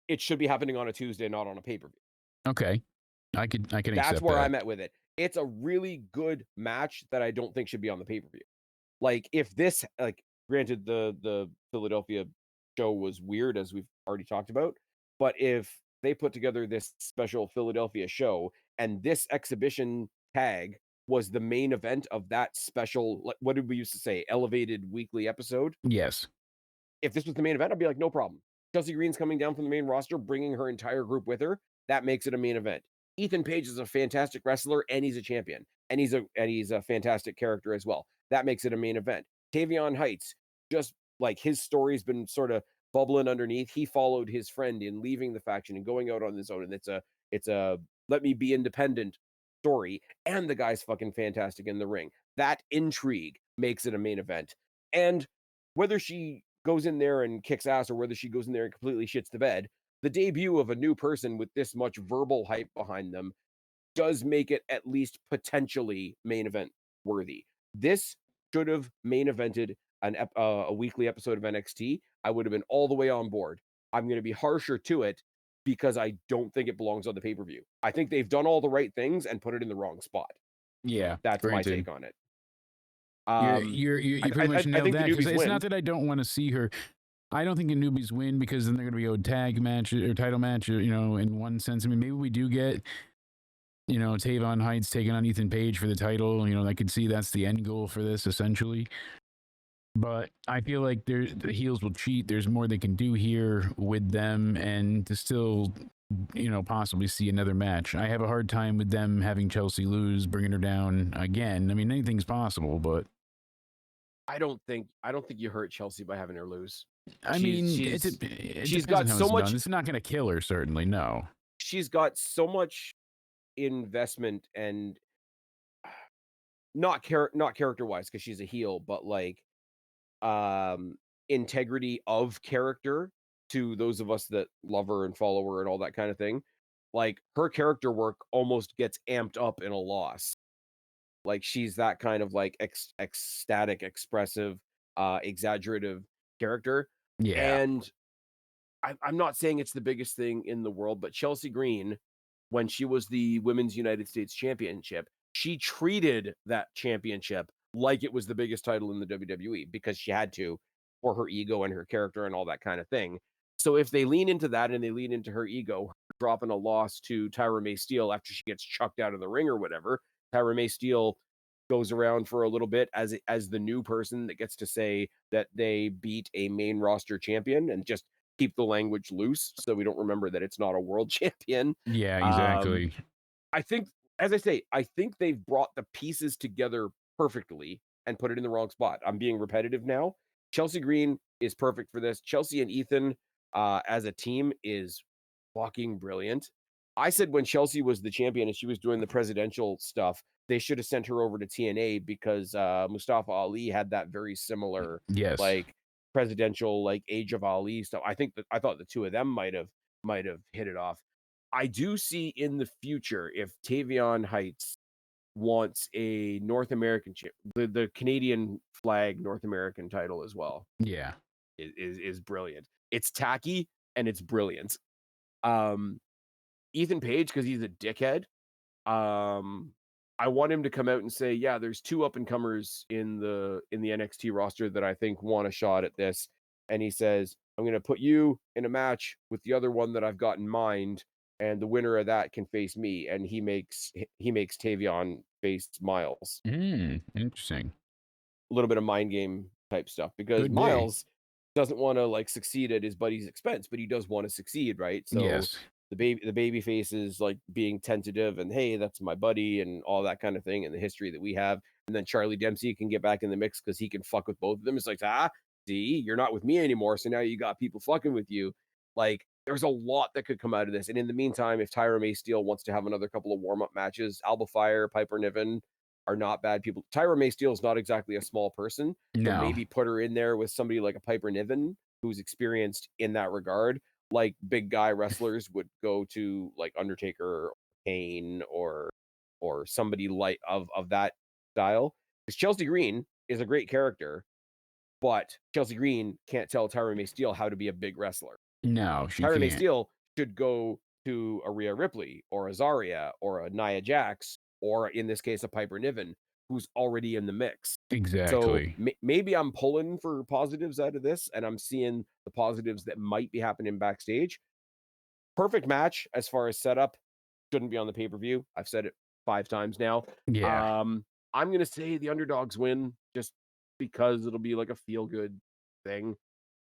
it should be happening on a Tuesday, not on a pay-per-view. Okay. I can That's accept where that. I'm at with it. It's a really good match that I don't think should be on the pay-per-view. Like if this, like, granted the Philadelphia show was weird as we've already talked about, but if they put together this special Philadelphia show and this exhibition tag was the main event of that special, like, what did we used to say, elevated weekly episode? Yes. If this was the main event, I'd be like, no problem. Chelsea Green's coming down from the main roster, bringing her entire group with her. That makes it a main event. Ethan Page is a fantastic wrestler and he's a champion, and he's a fantastic character as well. That makes it a main event. Tavion Heights, just like his story's been sort of bubbling underneath. He followed his friend in leaving the faction and going out on his own, and it's a let me be independent story. And the guy's fucking fantastic in the ring. That intrigue makes it a main event. And whether she goes in there and kicks ass or whether she goes in there and completely shits the bed, the debut of a new person with this much verbal hype behind them does make it at least potentially main event worthy. This should have main evented a weekly episode of NXT. I would have been all the way on board. I'm going to be harsher to it because I don't think it belongs on the pay per view. I think they've done all the right things and put it in the wrong spot. Yeah. That's my Granted. take on it. You pretty much I nailed think the that, because newbies it's win. not that I don't want to see her. I don't think the newbies win because then they're going to be a tag match or title match, in one sense. I mean, maybe we do get, Tavon Heights taking on Ethan Page for the title. I could see that's the end goal for this, essentially. But I feel like the heels will cheat. There's more they can do here with them, and to still, possibly see another match. I have a hard time with them having Chelsea lose, bringing her down again. I mean, anything's possible, but I don't think you hurt Chelsea by having her lose. I mean, it She's depends on got how so it's much done. It's not going to kill her, certainly. No. she's got so much investment and not character wise because she's a heel, but like integrity of character to those of us that love her and follow her and all that kind of thing. Like her character work almost gets amped up in a loss. Like she's that kind of like ecstatic, expressive, exaggerative character. Yeah. And I'm not saying it's the biggest thing in the world, but Chelsea Green, when she was the Women's United States Championship, she treated that championship like it was the biggest title in the WWE because she had to for her ego and her character and all that kind of thing. So if they lean into that and they lean into her ego, dropping a loss to Tyra May Steele after she gets chucked out of the ring or whatever, Tyra May Steele goes around for a little bit as the new person that gets to say that they beat a main roster champion and just keep the language loose so we don't remember that it's not a world champion. Yeah, Um, exactly. I think, as I say, I think they've brought the pieces together perfectly and put it in the wrong spot. I'm being repetitive now. Chelsea Green is perfect for this. Chelsea and Ethan as a team is fucking brilliant. I said when Chelsea was the champion and she was doing the presidential stuff, they should have sent her over to TNA because Mustafa Ali had that very similar Yes. like presidential like Age of Ali stuff. I thought the two of them might have hit it off. I do see in the future if Tavion Heights wants a North American the Canadian flag North American title as well Yeah. is brilliant. It's tacky and it's brilliant. Um, Ethan Page, because he's a dickhead. Um, I want him to come out and say, yeah, there's two up and comers in the NXT roster that I think want a shot at this. And he says, I'm gonna put you in a match with the other one that I've got in mind, and the winner of that can face me. And he makes Tavion face Miles. Interesting. A little bit of mind game type stuff because Could be. Miles doesn't want to like succeed at his buddy's expense, but he does want to succeed, right? So Yes. the baby face is like being tentative and hey, that's my buddy and all that kind of thing and the history that we have. And then Charlie Dempsey can get back in the mix because he can fuck with both of them. It's like, see, you're not with me anymore. So now you got people fucking with you. Like there's a lot that could come out of this. And in the meantime, if Tyra May Steele wants to have another couple of warm-up matches, Alba Fire, Piper Niven, are not bad people. Tyra May Steele is not exactly a small person, so No. maybe put her in there with somebody like a Piper Niven who's experienced in that regard. Like big guy wrestlers would go to like Undertaker, or Kane, or somebody like of that style. Because Chelsea Green is a great character, but Chelsea Green can't tell Tyra May Steele how to be a big wrestler. No, she Tyra May can't. Steele should go to a Rhea Ripley or a Zarya or a Nia Jax or in this case a Piper Niven who's already in the mix. So Exactly. maybe I'm pulling for positives out of this and I'm seeing the positives that might be happening backstage. Perfect match as far as setup. Shouldn't be on the pay-per-view. I've said it 5 times now. Yeah. I'm going to say the underdogs win just because it'll be like a feel-good thing.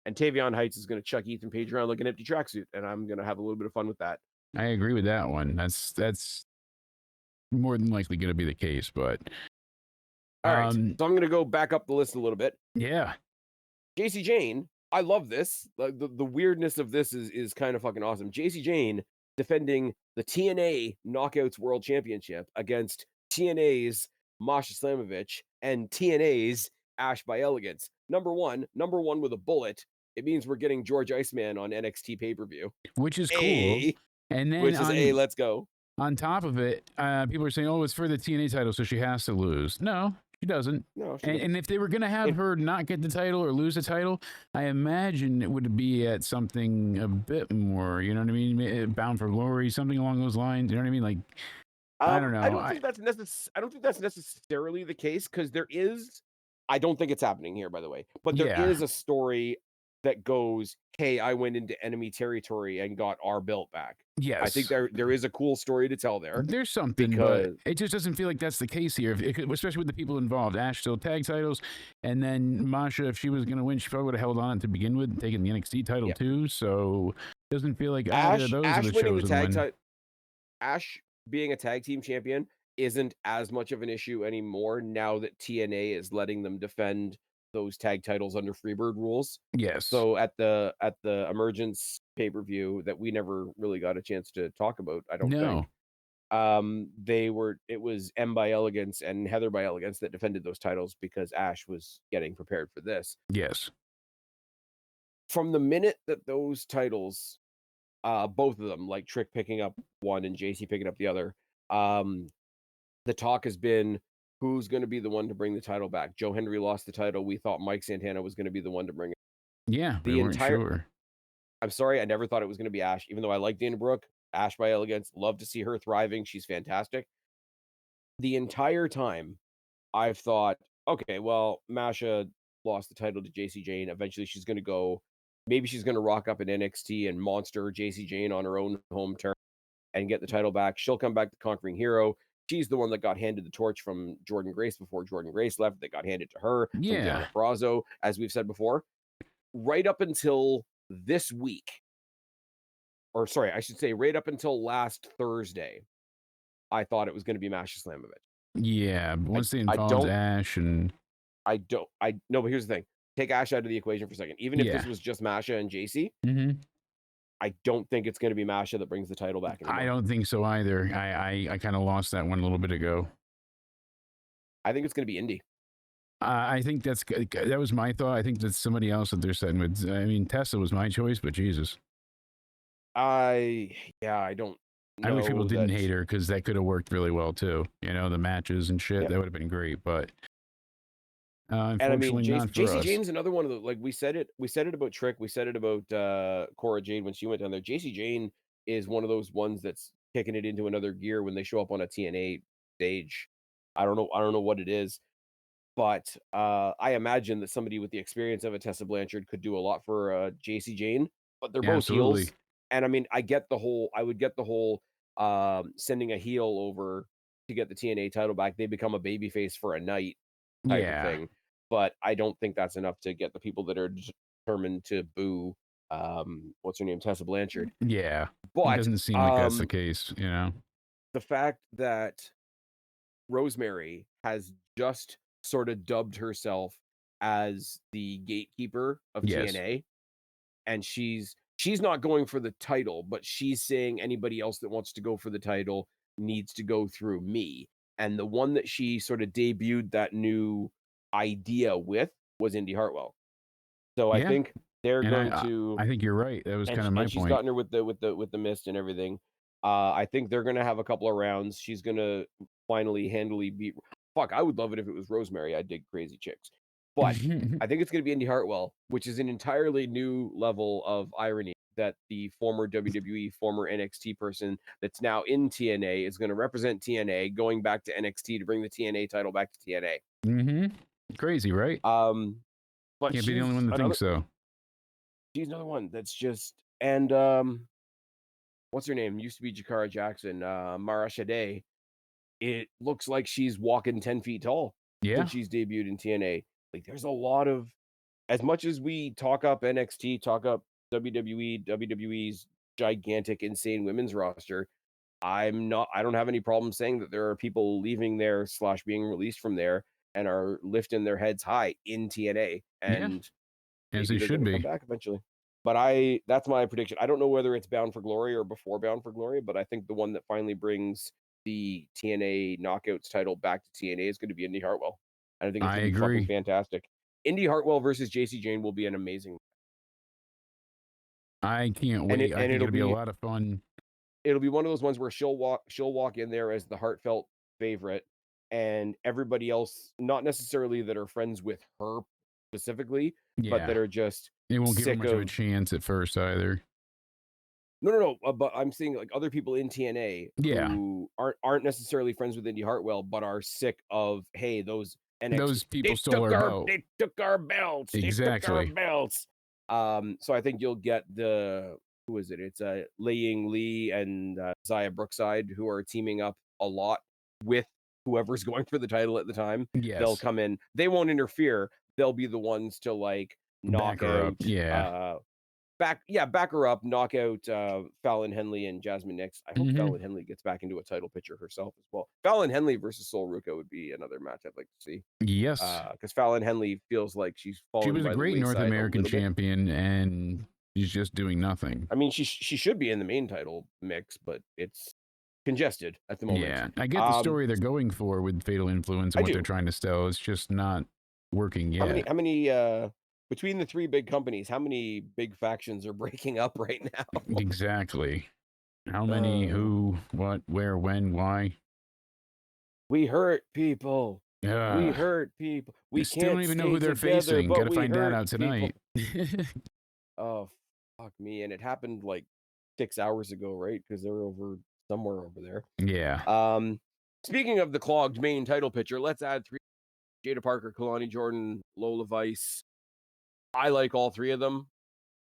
And Tavion Heights is going to chuck Ethan Page around like an empty tracksuit, and I'm going to have a little bit of fun with that. I agree with that one. That's more than likely going to be the case, but All right, so I'm going to go back up the list a little bit. Yeah. JC Jane, I love this. The weirdness of this is kind of fucking awesome. JC Jane defending the TNA Knockouts World Championship against TNA's Masha Slamovich and TNA's Ash by Elegance. Number one with a bullet. It means we're getting George Iceman on NXT pay-per-view. Which is cool. And then which is let's go. On top of it, people are saying, oh, it's for the TNA title, so she has to lose. No, she doesn't. No, and if they were going to have her not get the title or lose the title, I imagine it would be at something a bit more, you know what I mean? Bound for Glory, something along those lines. You know what I mean? Like, I don't know. I don't think that's necessarily the case because there is. I don't think it's happening here, by the way. But there is a story that goes, "Hey, I went into enemy territory and got our belt back." Yes, I think there is a cool story to tell there. There's something, but it just doesn't feel like that's the case here. Especially with the people involved. Ash still tag titles, and then Masha, if she was going to win, she probably would have held on to begin with, taking the NXT title too. So it doesn't feel like either of those are the winning the chosen one. Ash being a tag team champion isn't as much of an issue anymore now that TNA is letting them defend those tag titles under Freebird rules. Yes. So at the Emergence pay-per-view that we never really got a chance to talk about, I don't think. It was M by Elegance and Heather by Elegance that defended those titles because Ash was getting prepared for this. Yes. From the minute that those titles, both of them, like Trick picking up one and JC picking up the other, the talk has been who's going to be the one to bring the title back. Joe Hendry lost the title. We thought Mike Santana was going to be the one to bring it. Yeah, we weren't sure. I'm sorry, I never thought it was going to be Ash, even though I like Dana Brooke. Ash by Elegance, love to see her thriving. She's fantastic. The entire time, I've thought, okay, well, Masha lost the title to JC Jane. Eventually, she's going to go. Maybe she's going to rock up in NXT and monster JC Jane on her own home turf and get the title back. She'll come back the conquering hero. She's the one that got handed the torch from Jordan Grace before Jordan Grace left. That got handed to her from Deonna Purrazzo, as we've said before. Right up until this week, or sorry, I should say right up until last Thursday, I thought it was going to be Masha Slamovich. Yeah, but once they involved Ash and... no, but here's the thing. take Ash out of the equation for a second. Even if this was just Masha and JC, I don't think it's going to be Masha that brings the title back anymore. I don't think so either. I kind of lost that one a little bit ago. I think it's going to be Indy. I think that was my thought. I think that's somebody else that they're setting with. I mean, Tessa was my choice, but Jesus. I don't know. I wish people didn't hate her because that could have worked really well too. You know, the matches and shit, that would have been great. But unfortunately, not for us. JC Jane's another one of the, like we said it about Trick, we said it about Cora Jade when she went down there. JC Jane is one of those ones that's kicking it into another gear when they show up on a TNA stage. I don't know what it is. But I imagine that somebody with the experience of a Tessa Blanchard could do a lot for JC Jane. But they're both heels, and I mean, I would get the whole sending a heel over to get the TNA title back. They become a babyface for a night type of thing. But I don't think that's enough to get the people that are determined to boo what's her name, Tessa Blanchard. Yeah, but it doesn't seem like that's the case. You know, the fact that Rosemary has just sort of dubbed herself as the gatekeeper of TNA, and she's not going for the title, but she's saying anybody else that wants to go for the title needs to go through me. And the one that she sort of debuted that new idea with was Indy Hartwell. So I think they're going to. I think you're right. That was kind of my point. She's gotten her with the mist and everything. I think they're gonna have a couple of rounds. She's gonna finally handily beat. Fuck, I would love it if it was Rosemary. I dig crazy chicks. But I think it's going to be Indy Hartwell, which is an entirely new level of irony that the former WWE, former NXT person that's now in TNA is going to represent TNA, going back to NXT to bring the TNA title back to TNA. Crazy, right? But can't be the only one that thinks so. She's another one that's just, and what's her name? Used to be Jakara Jackson, Mara Shade. It looks like she's walking 10 feet tall since she's debuted in TNA. Like, there's a lot of, as much as we talk up NXT, talk up WWE, WWE's gigantic, insane women's roster, I don't have any problem saying that there are people leaving there / being released from there and are lifting their heads high in TNA. And as they should be. Come back eventually. But that's my prediction. I don't know whether it's Bound for Glory or before Bound for Glory, but I think the one that finally brings the TNA Knockouts title back to TNA is going to be Indy Hartwell. And I think it's going to be fucking fantastic. Indy Hartwell versus JC Jane will be an amazing. I can't wait. I think it'll be a lot of fun. It'll be one of those ones where she'll walk in there as the heartfelt favorite, and everybody else, not necessarily that are friends with her specifically, but that are just they won't give her much of a chance at first either. No. But I'm seeing like other people in TNA who aren't necessarily friends with Indy Hartwell, but are sick of, hey, those people stole our belt. They took our belts. Exactly. They took our belts. So I think you'll get who is it? It's Lei Ying Lee and Zaya Brookside, who are teaming up a lot with whoever's going for the title at the time. They'll come in. They won't interfere. They'll be the ones to like knock out. Back her up, knock out Fallon Henley and Jasmine Nix. I hope Fallon Henley gets back into a title picture herself as well. Fallon Henley versus Sol Ruca would be another match I'd like to see. Yes. Because Fallon Henley feels like she's fallen. She was a great North American champion, and she's just doing nothing. I mean, she should be in the main title mix, but it's congested at the moment. Yeah, I get the story they're going for with Fatal Influence and what they're trying to sell. It's just not working yet. How many between the three big companies, how many big factions are breaking up right now? Exactly. How many, who, what, where, when, why? We hurt people. We hurt people. We still don't even know who they're facing. Got to find that out tonight. Oh, fuck me. And it happened like 6 hours ago, right? Because they're somewhere over there. Yeah. Speaking of the clogged main title picture, let's add 3: Jada Parker, Kalani Jordan, Lola Vice. I like all three of them.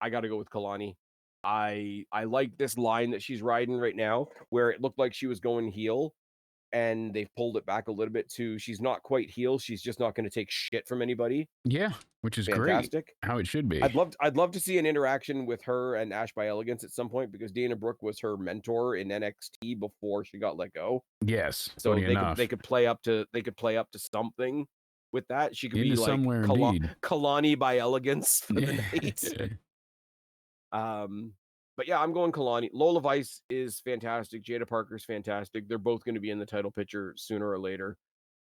I got to go with Kalani. I like this line that she's riding right now, where it looked like she was going heel, and they've pulled it back a little bit to she's not quite heel. She's just not going to take shit from anybody. Yeah, which is fantastic. Great. How it should be. I'd love to see an interaction with her and Ash by Elegance at some point, because Dana Brooke was her mentor in NXT before she got let go. Yes. So they could play up to something. with that. She could Into be like somewhere, indeed. Kalani by elegance for the night. But yeah, I'm going Kalani. Lola Vice is fantastic. Jada Parker's fantastic. They're both going to be in the title picture sooner or later.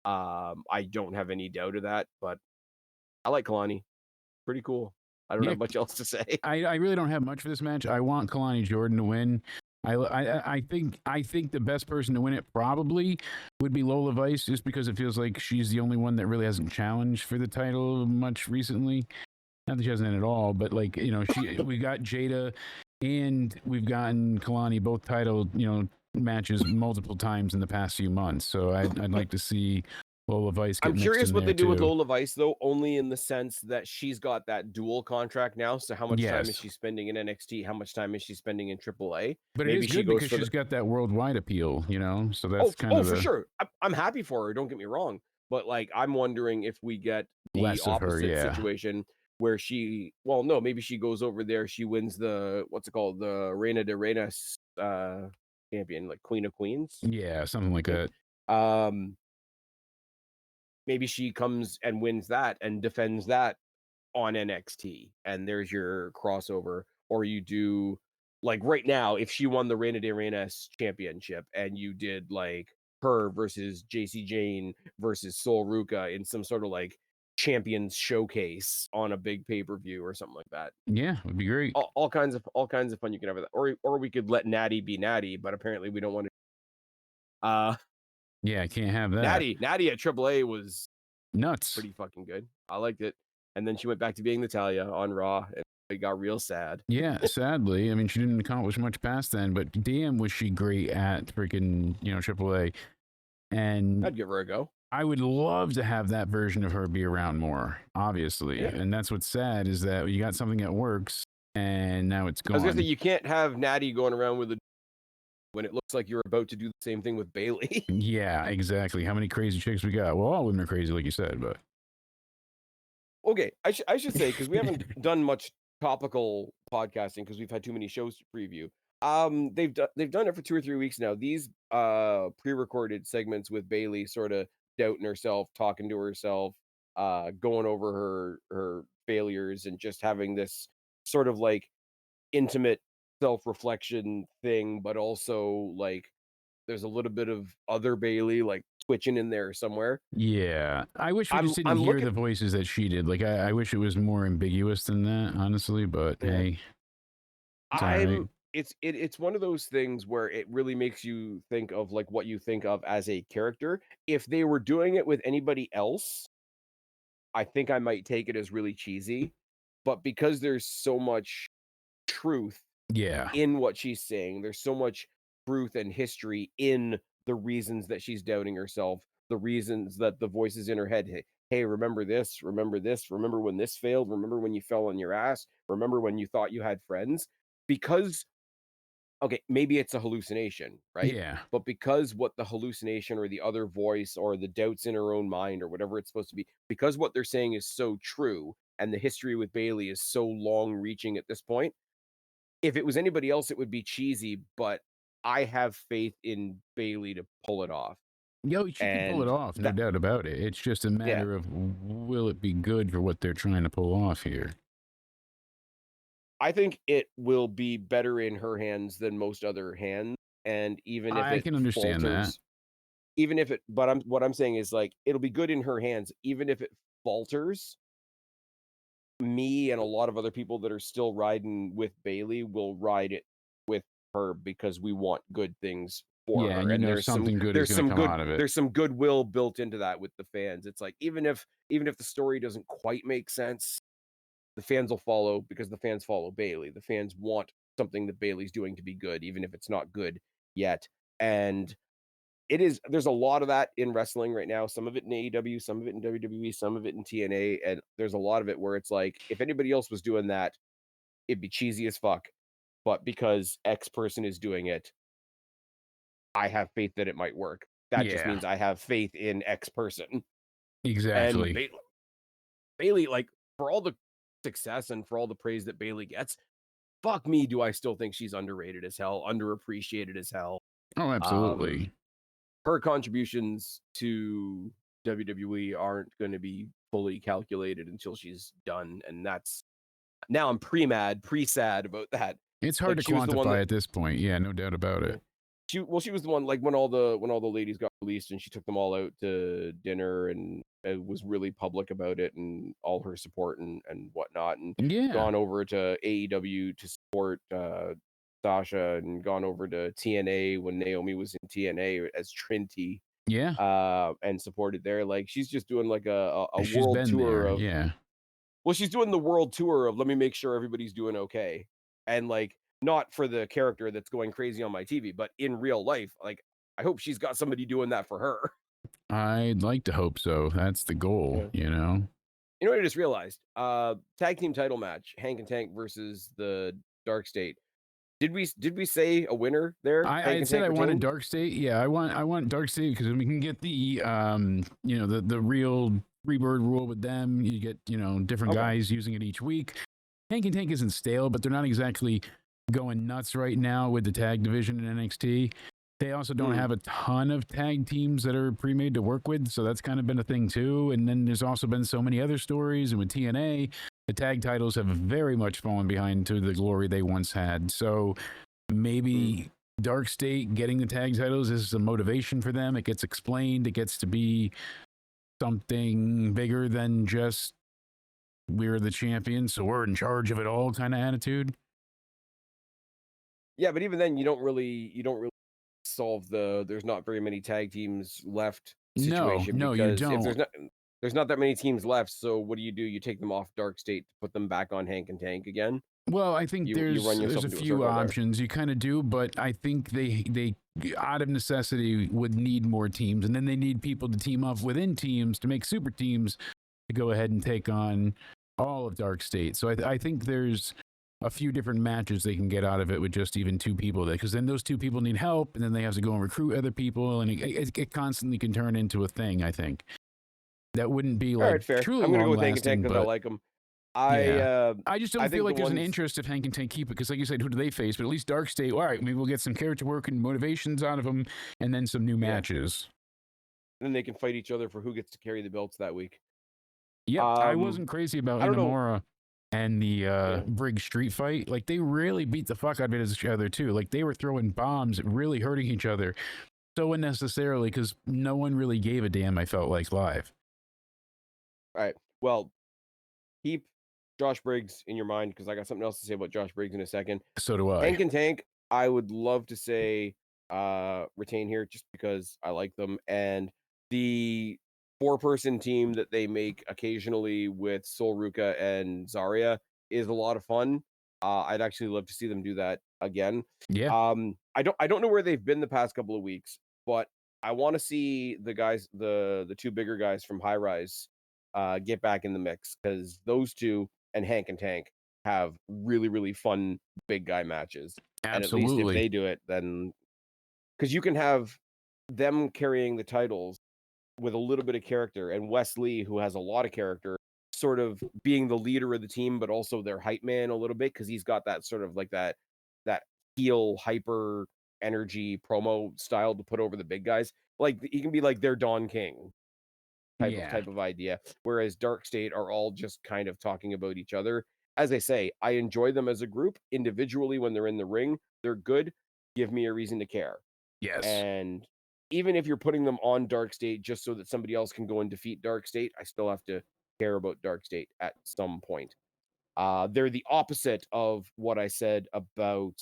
I don't have any doubt of that, but I like Kalani. Pretty cool. I don't Yeah, have much else to say. I really don't have much for this match. I want Kalani Jordan to win. I think the best person to win it probably would be Lola Vice, just because it feels like she's the only one that really hasn't challenged for the title much recently. Not that she hasn't at all, but like, you know, we got Jada and we've gotten Kalani both title, you know, matches multiple times in the past few months. So I'd like to see Lola Vice get I'm mixed curious in what there they do with too. Lola Vice, though, only in the sense that she's got that dual contract now. So how much time is Yes. she spending in NXT? How much time is she spending in AAA? But it Maybe is she good goes because for she's got that worldwide appeal, you know? So that's kind oh, of for the sure. I'm happy for her. Don't get me wrong, but like I'm wondering if we get the less of her, opposite yeah. situation where well, no, maybe she goes over there, she wins the what's it called, the Reina de Reinas champion, like Queen of Queens. Yeah, something like that. Um, maybe she comes and wins that and defends that on NXT, and there's your crossover. Or you do, like right now, if she won the Reina de Reinas championship and you did like her versus JC Jane versus Sol Ruka in some sort of like champions showcase on a big pay-per-view or something like that. Yeah, would be great. All kinds of fun you can have with that. Or we could let Natty be Natty, but apparently we don't want to. Yeah, I can't have that. Natty at AAA was Nuts. pretty fucking good. I liked it. And then she went back to being Natalia on Raw, and it got real sad. Yeah, sadly. I mean, she didn't accomplish much past then, but damn was she great at freaking, you know, AAA. And I'd give her a go. I would love to have that version of her be around more, obviously. Yeah. And that's what's sad, is that you got something that works and now it's I was gone. gonna say, you can't have Natty going around with a when it looks like you're about to do the same thing with Bailey. Yeah, exactly. How many crazy chicks we got? Well, all women are crazy, like you said, but Okay, I should say, because we haven't done much topical podcasting because we've had too many shows to preview. They've done it for 2 or 3 weeks now. These pre-recorded segments with Bailey sort of doubting herself, talking to herself, going over her failures, and just having this sort of like intimate self-reflection thing, but also like there's a little bit of other Bailey like twitching in there somewhere. yeah. I wish we just didn't I'm hear looking. the voices that she did. Like, I wish it was more ambiguous than that, honestly, but Yeah. hey, it's all right. It's one of those things where it really makes you think of like what you think of as a character. If they were doing it with anybody else, I think I might take it as really cheesy. But because there's so much truth Yeah. in what she's saying, there's so much truth and history in the reasons that she's doubting herself, the reasons that the voices in her head, hey, remember this, remember when this failed, remember when you fell on your ass, remember when you thought you had friends. Because okay, maybe it's a hallucination, right? Yeah. But because what the hallucination or the other voice or the doubts in her own mind or whatever it's supposed to be, because what they're saying is so true and the history with Bailey is so long reaching at this point, if it was anybody else, it would be cheesy, but I have faith in Bailey to pull it off. Yo, she can pull it And off, no that, doubt about it. It's just a yeah, matter of will it be good for what they're trying to pull off here. I think it will be better in her hands than most other hands. And even if I it can understand that. falters, but what I'm saying is like, it'll be good in her hands, even if it falters. Me and a lot of other people that are still riding with Bailey will ride it with her because we want good things for Yeah, her. and you And know something good is going to come out of it. there's some goodwill built into that with the fans. It's like even if the story doesn't quite make sense, the fans will follow because the fans follow Bailey. The fans want something that Bailey's doing to be good, even if it's not good yet. And there's a lot of that in wrestling right now. Some of it in AEW, some of it in WWE, some of it in TNA, and there's a lot of it where it's like if anybody else was doing that, it'd be cheesy as fuck. But because X person is doing it, I have faith that it might work. That just Yeah, means I have faith in X person. And exactly. Bailey, like for all the success and for all the praise that Bailey gets, fuck me, do I still think she's underrated as hell, underappreciated as hell. Oh, Um, absolutely. her contributions to WWE aren't going to be fully calculated until she's done, and that's now I'm pre-sad about that. It's hard Like to she was the one quantify that at this point. Yeah, no doubt about yeah. it. She was the one like when all the ladies got released and she took them all out to dinner and it was really public about it and all her support and whatnot and Yeah, gone over to AEW to support Sasha and gone over to TNA when Naomi was in TNA as Trinity yeah. and supported there. Like she's just doing like a She's world been tour there. of Yeah. well, she's doing the world tour of let me make sure everybody's doing okay. And like not for the character that's going crazy on my TV, but in real life, like I hope she's got somebody doing that for her. I'd like to hope so. That's the goal, Yeah. you know? You know what I just realized? Tag team title match, Hank and Tank versus the Dark State. Did we say a winner there? I Hank had and said Tank I wanted retained? Dark State. Yeah, I want Dark State because we can get the the real Freebird rule with them. You get, different Okay. guys using it each week. Hank and Tank isn't stale, but they're not exactly going nuts right now with the tag division in NXT. They also don't Hmm. have a ton of tag teams that are pre-made to work with, so that's kind of been a thing too. And then there's also been so many other stories, and with TNA, the tag titles have very much fallen behind to the glory they once had. So Hmm. maybe Dark State getting the tag titles is a motivation for them. It gets explained. It gets to be something bigger than just we're the champions, so we're in charge of it all kind of attitude. Yeah, but even then you don't really solve there's not very many tag teams left No, situation no, you because if don't. there's not that many teams left, so what do? You take them off Dark State to put them back on Hank and Tank again? Well, I think You run there's yourself a into a few circle there. options you kind of do, but I think they out of necessity would need more teams, and then they need people to team up within teams to make super teams to go ahead and take on all of Dark State. So I think there's a few different matches they can get out of it with just even two people there, because then those two people need help, and then they have to go and recruit other people, and it constantly can turn into a thing. I think that wouldn't be All like right, fair. truly I'm gonna go long with Hank and Tank lasting, because I but like them. I yeah. uh I just I don't feel think the like there's an ones interest if Hank and Tank keep it, because like you said, who do they face? But at least Dark State, all right, maybe we'll get some character work and motivations out of them, and then some new yeah, matches. then they can fight each other for who gets to carry the belts that week. Yep, I Um, wasn't crazy about I don't know. Inamura and the Yeah. Briggs street fight. Like, they really beat the fuck out of each other, too. Like, they were throwing bombs, really hurting each other so unnecessarily because no one really gave a damn, I felt like, live. All right. Well, keep Josh Briggs in your mind because I got something else to say about Josh Briggs in a second. So do I. Hank and Tank, I would love to say retain here just because I like them. And the four-person team that they make occasionally with Sol Ruka and Zarya is a lot of fun. I'd actually love to see them do that again. Yeah. I don't know where they've been the past couple of weeks, but I want to see the guys, the two bigger guys from High Rise, get back in the mix because those two and Hank and Tank have really, really fun big guy matches. And at least if Absolutely. they do it, then because you can have them carrying the titles with a little bit of character, and Wes Lee, who has a lot of character, sort of being the leader of the team, but also their hype man a little bit because he's got that sort of like that heel hyper energy promo style to put over the big guys. Like he can be like their Don King Yeah. type of idea. Whereas Dark State are all just kind of talking about each other. As I say, I enjoy them as a group. Individually, when they're in the ring, they're good. Give me a reason to care. Yes. And even if you're putting them on Dark State just so that somebody else can go and defeat Dark State, I still have to care about Dark State at some point. They're the opposite of what I said about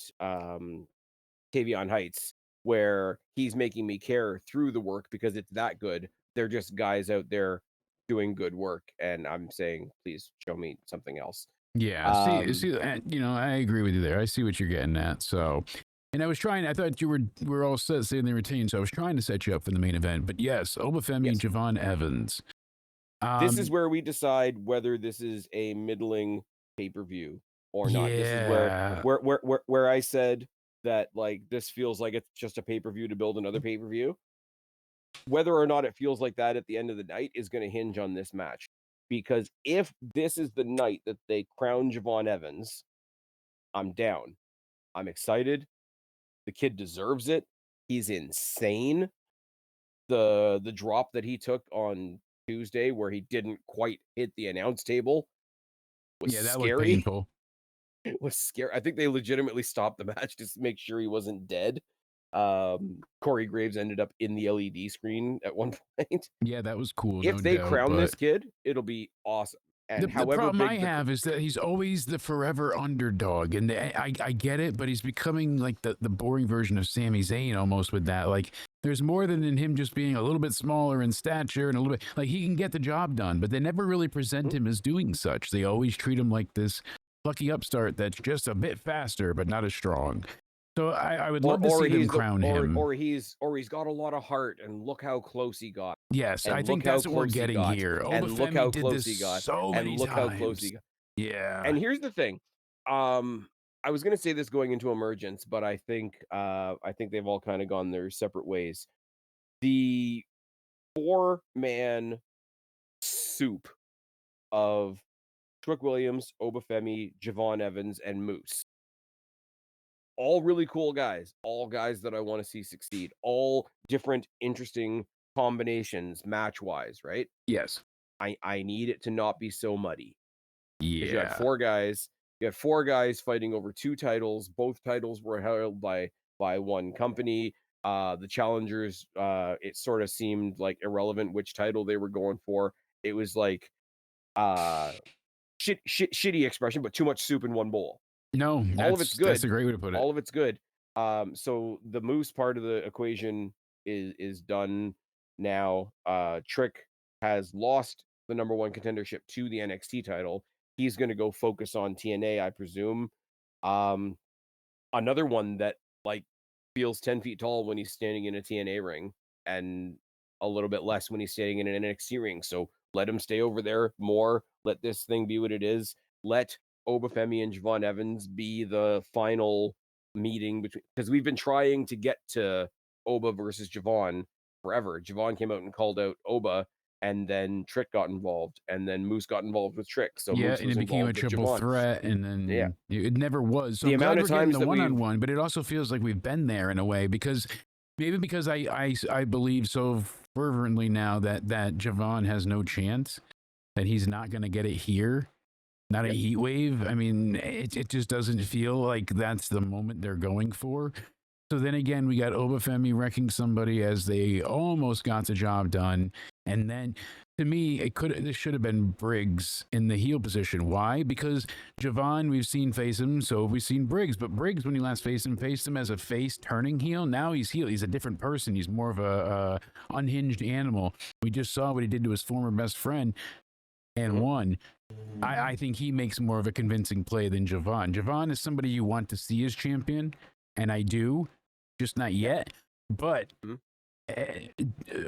Tavion Heights, where he's making me care through the work because it's that good. They're just guys out there doing good work, and I'm saying, please show me something else. Yeah, Um, I agree with you there. I see what you're getting at. So, and I thought we're all set saying they retain. So I was trying to set you up for the main event. But yes, Obafemi and yes, Javon Evans. this is Um, where we decide whether this is a middling pay per view or not. This is where yeah, where I said that like this feels like it's just a pay per view to build another pay per view. Whether or not it feels like that at the end of the night is going to hinge on this match. Because if this is the night that they crown Javon Evans, I'm down. I'm excited. The kid deserves it. He's insane. the drop that he took on Tuesday, where he didn't quite hit the announce table, was Yeah, that looked scary. painful. It was scary. I think they legitimately stopped the match just to make sure he wasn't dead. Corey Graves ended up in the LED screen at one point. Yeah, that was cool, no If they doubt. crown But this kid, it'll be awesome. And the however problem I big have is that he's always the forever underdog, and I get it, but he's becoming like the boring version of Sami Zayn almost with that. Like, there's more than in him just being a little bit smaller in stature and a little bit like he can get the job done, but they never really present him as doing such. They always treat him like this plucky upstart that's just a bit faster but not as strong. So I would love to see them crown him. Or he's got a lot of heart, and look how close he got. Yes, I And think look how that's what we're close he getting got. here. And look how Obafemi did close this he got. so And many look how close times. he got. Yeah. And here's the thing. I was gonna say this going into Emergence, but I think they've all kind of gone their separate ways. The 4-man soup of Trick Williams, Obafemi, Javon Evans, and Moose. All really cool guys. All guys that I want to see succeed. All different, interesting combinations match-wise, right? Yes. I need it to not be so muddy. Because you had Yeah. 4 guys. You had 4 guys fighting over 2 titles. Both titles were held by one company. The challengers, it sort of seemed like irrelevant which title they were going for. It was like shitty expression, but too much soup in one bowl. No, All of it's good. That's a great way to put it. All of it's good. So the Moose part of the equation is done now. Trick has lost the #1 contendership to the NXT title. He's going to go focus on TNA, I presume. Another one that like feels 10 feet tall when he's standing in a TNA ring, and a little bit less when he's standing in an NXT ring. So let him stay over there more. Let this thing be what it is. Let Obafemi and Javon Evans be the final meeting between, because we've been trying to get to Oba versus Javon forever. Javon came out and called out Oba, and then Trick got involved, and then Moose got involved with Trick. So Yeah, Moose and was it became a involved with triple Javon. threat, and then it never was. So The I'm glad amount of we're getting times the that we've one-on-one, but it also feels like we've been there in a way because maybe because I believe so fervently now that Javon has no chance, that he's not going to get it here, not a heat wave. I mean, it just doesn't feel like that's the moment they're going for. So then again, we got Obafemi wrecking somebody as they almost got the job done. And then to me, this should have been Briggs in the heel position. Why? Because Javon, we've seen face him, so have we seen Briggs. But Briggs, when you last faced him as a face turning heel. Now he's heel. He's a different person. He's more of a unhinged animal. We just saw what he did to his former best friend and won. I think he makes more of a convincing play than Javon. Javon is somebody you want to see as champion, and I do, just not yet. But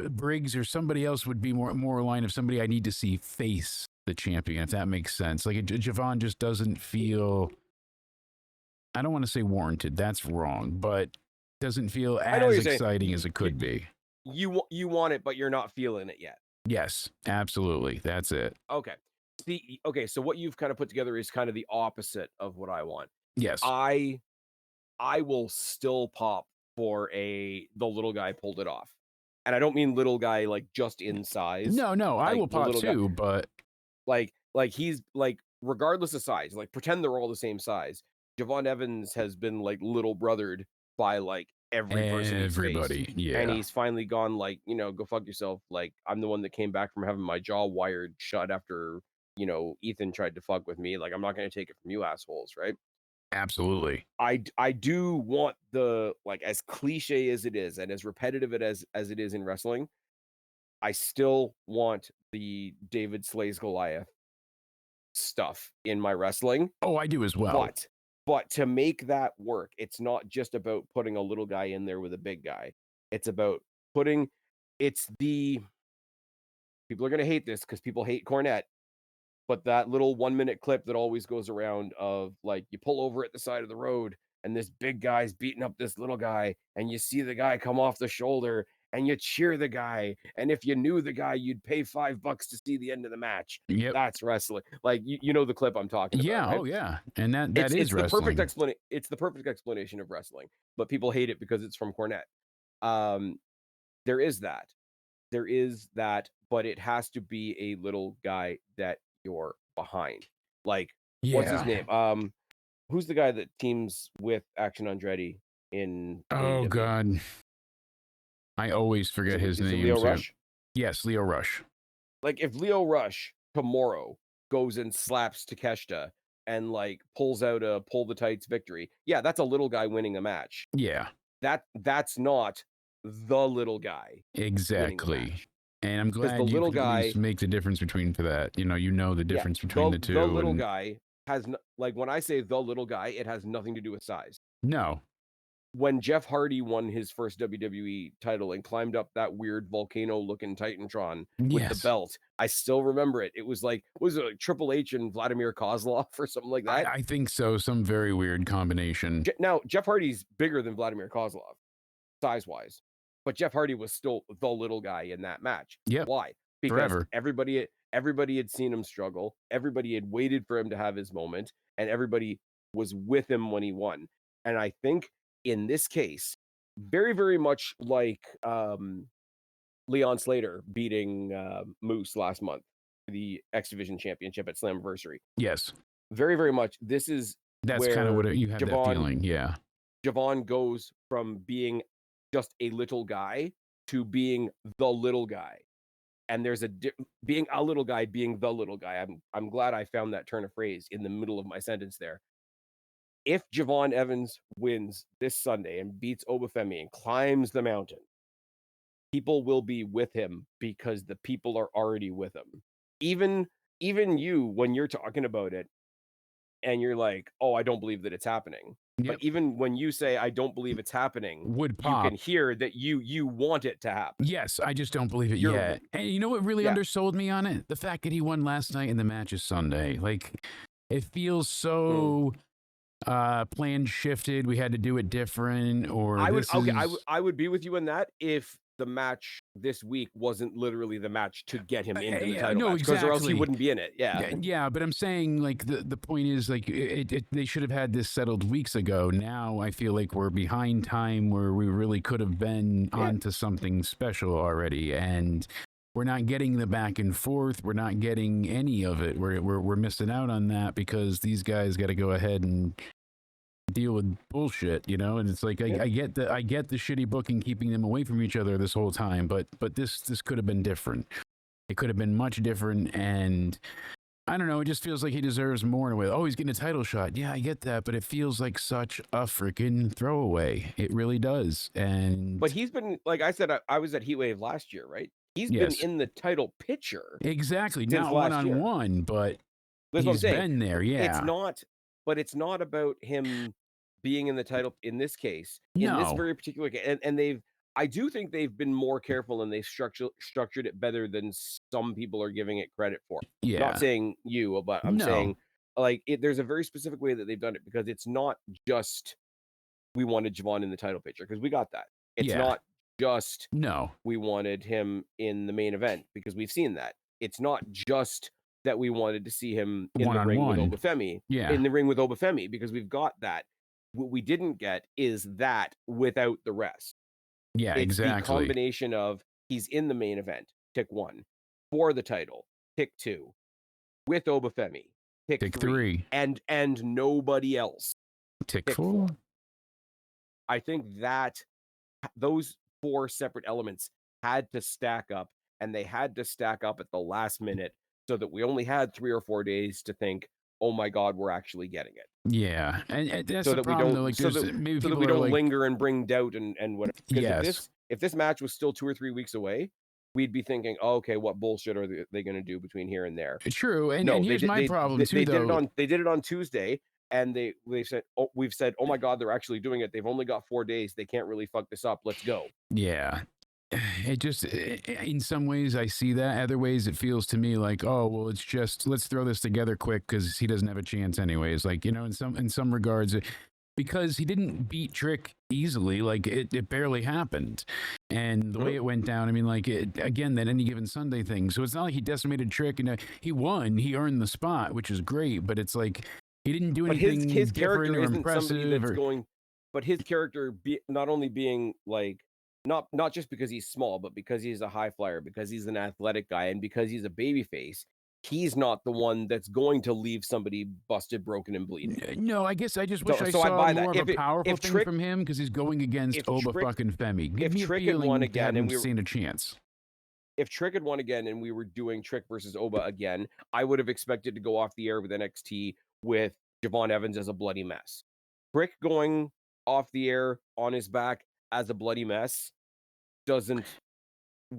Briggs or somebody else would be more a line of somebody I need to see face the champion, if that makes sense. Like Javon just doesn't feel, I don't want to say warranted, that's wrong, but doesn't feel as exciting as it could be. You want it, but you're not feeling it yet. Yes, absolutely. That's it. Okay. So what you've kind of put together is kind of the opposite of what I want. Yes. I will still pop for the little guy pulled it off. And I don't mean little guy like just in size. No, like, I will pop too, but like he's like, regardless of size, like pretend they're all the same size. Javon Evans has been like little brothered by like everybody. Yeah. And he's finally gone like, go fuck yourself. Like, I'm the one that came back from having my jaw wired shut after, Ethan tried to fuck with me. Like, I'm not going to take it from you assholes, right? Absolutely. I do want the, like, as cliche as it is and as repetitive as it is in wrestling, I still want the David slays Goliath stuff in my wrestling. Oh, I do as well. But to make that work, it's not just about putting a little guy in there with a big guy. It's about people are going to hate this because people hate Cornette, but that little 1-minute clip that always goes around of like, you pull over at the side of the road and this big guy's beating up this little guy and you see the guy come off the shoulder and you cheer the guy. And if you knew the guy, you'd pay $5 to see the end of the match. Yep. That's wrestling. Like, you know the clip I'm talking about, right? Oh yeah. And that is wrestling. It's the perfect explanation of wrestling, but people hate it because it's from Cornette. There is that. there is that, but it has to be a little guy that you're behind. Like, what's his Yeah. name? Who's the guy that teams with Action Andretti in Oh AEW? God, I always forget his Is it name Leo too. Rush? Yes, Leo Rush. Like, if Leo Rush tomorrow goes and slaps Takeshita and like pulls out a pull the tights victory, yeah, that's a little guy winning a match. Yeah, That's not the little guy winning the exactly. match. And I'm Because the glad you little could at guy, least make the difference between for that. You know the yeah, difference between the the two. little And guy has like when I say the little guy, it has nothing to do with size. no, When Jeff Hardy won his first WWE title and climbed up that weird volcano looking Titantron with the yes, belt, I still remember it. It was like, was it like Triple H and Vladimir Kozlov or something like that? I think so. Some very weird combination. Now, Jeff Hardy's bigger than Vladimir Kozlov, size wise, but Jeff Hardy was still the little guy in that match. Yep, Why? Because forever. everybody had seen him struggle, everybody had waited for him to have his moment, and everybody was with him when he won. And I think in this case, very, very much like Leon Slater beating Moose last month, the X Division Championship at Slammiversary. Yes, Very, very much. This is that's kind of where what you have that feeling. Yeah, Javon goes from being just a little guy to being the little guy. And there's being a little guy, being the little guy. I'm glad I found that turn of phrase in the middle of my sentence there. If Javon Evans wins this Sunday and beats Obafemi and climbs the mountain, people will be with him because the people are already with him. Even you, when you're talking about it and you're like, oh, I don't believe that it's happening. yep. But even when you say I don't believe it's happening, Would you pop. can hear that you want it to happen. Yes, I just don't believe it yet. And you know what really undersold me on it? The fact that he won last night and the match is Sunday. Like, it feels so plan shifted. We had to do it different. Or I would be with you on that if the match this week wasn't literally the match to get him into the title match, because or else he wouldn't be in it. Yeah, but I'm saying, like, the point is, like, they should have had this settled weeks ago. Now I feel like we're behind time where we really could have been onto something special already, and we're not getting the back and forth. We're not getting any of it. We're missing out on that because these guys got to go ahead and deal with bullshit, you know. And it's like I get the shitty booking keeping them away from each other this whole time, but this could have been different. It could have been much different, and I don't know, it just feels like he deserves more in a way. Oh, he's getting a title shot. Yeah, I get that, but it feels like such a freaking throwaway. It really does. And but he's been, like I said, I was at HEATWAVE last year, right? He's been in the title picture exactly, not one-on-one, but he's been there. It's not about him being in the title in this case, in this very particular case. And I do think they've been more careful and they've structured it better than some people are giving it credit for. Yeah. Not saying you, but I'm saying, like, there's a very specific way that they've done it, because it's not just we wanted Javon in the title picture, because we got that. It's not just we wanted him in the main event, because we've seen that. It's not just that we wanted to see him in the ring with Obafemi, in the ring with Obafemi, because we've got that. What we didn't get is that without the rest. Yeah, it's exactly. The combination of he's in the main event, tick 1, for the title, tick 2, with Obafemi, tick 3, and nobody else, tick 4. I think that those 4 separate elements had to stack up, and they had to stack up at the last minute, so that we only had 3 or 4 days to think, oh my God, we're actually getting it. Yeah, and that's so the problem. Though, like, so that we don't linger and bring doubt and whatever. Because if this match was still 2 or 3 weeks away, we'd be thinking, oh, okay, what bullshit are they going to do between here and there? True, and here's my problem too. They did it on Tuesday, and they said, oh, we've said, oh my God, they're actually doing it. They've only got 4 days. They can't really fuck this up. Let's go. Yeah. It just, in some ways I see that. Other ways it feels to me like, oh, well, it's just, let's throw this together quick because he doesn't have a chance anyways. Like, you know, in some regards, because he didn't beat Trick easily, like it barely happened. And the way it went down, I mean, like, again, that any given Sunday thing. So it's not like he decimated Trick and he won, he earned the spot, which is great, but it's like, he didn't do anything his different character or isn't impressive. Somebody that's going, but his character not only being like not just because he's small, but because he's a high flyer, because he's an athletic guy, and because he's a babyface, he's not the one that's going to leave somebody busted, broken, and bleeding. No, I guess I just wish I So I saw buy more that. of a powerful thing from him because he's going against Oba fucking Femi. Give me a Trick had won feeling to again, have and him stand a chance. if Trick had won again and we were doing Trick versus Oba again, I would have expected to go off the air with NXT with Javon Evans as a bloody mess. Trick going off the air on his back as a bloody mess doesn't work.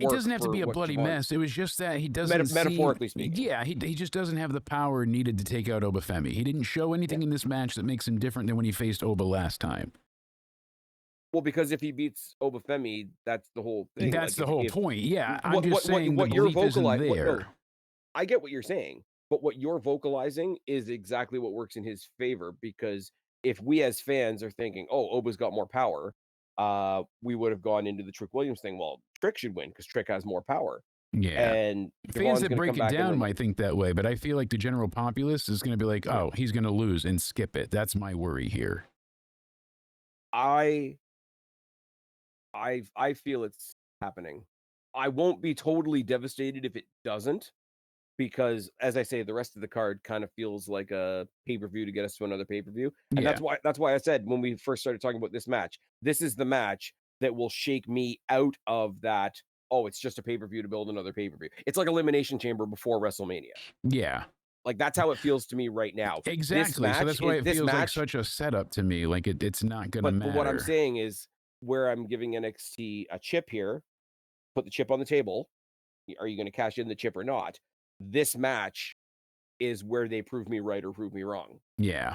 It doesn't have to be a bloody mess. It was just that he doesn't metaphorically speaking. Yeah, he just doesn't have the power needed to take out Oba Femi. He didn't show anything in this match that makes him different than when he faced Oba last time. Well, because if he beats Oba Femi, that's the whole thing. That's the whole point. Yeah, I'm just saying what you're vocalizing there. I get what you're saying, but what you're vocalizing is exactly what works in his favor, because if we as fans are thinking, oh, Oba's got more power, we would have gone into the Trick Williams thing. Well, Trick should win because Trick has more power. Yeah. And fans that break it down might think that way, but I feel like the general populace is going to be like, oh, he's going to lose and skip it. That's my worry here. I feel it's happening. I won't be totally devastated if it doesn't, because as I say, the rest of the card kind of feels like a pay-per-view to get us to another pay-per-view. And that's why I said when we first started talking about this match, this is the match that will shake me out of that, oh, it's just a pay-per-view to build another pay-per-view. It's like Elimination Chamber before WrestleMania. Yeah. Like that's how it feels to me right now. Exactly. So that's why it feels like such a setup to me. Like it's not going to matter. But what I'm saying is, where I'm giving NXT a chip here, put the chip on the table. Are you going to cash in the chip or not? This match is where they prove me right or prove me wrong. Yeah.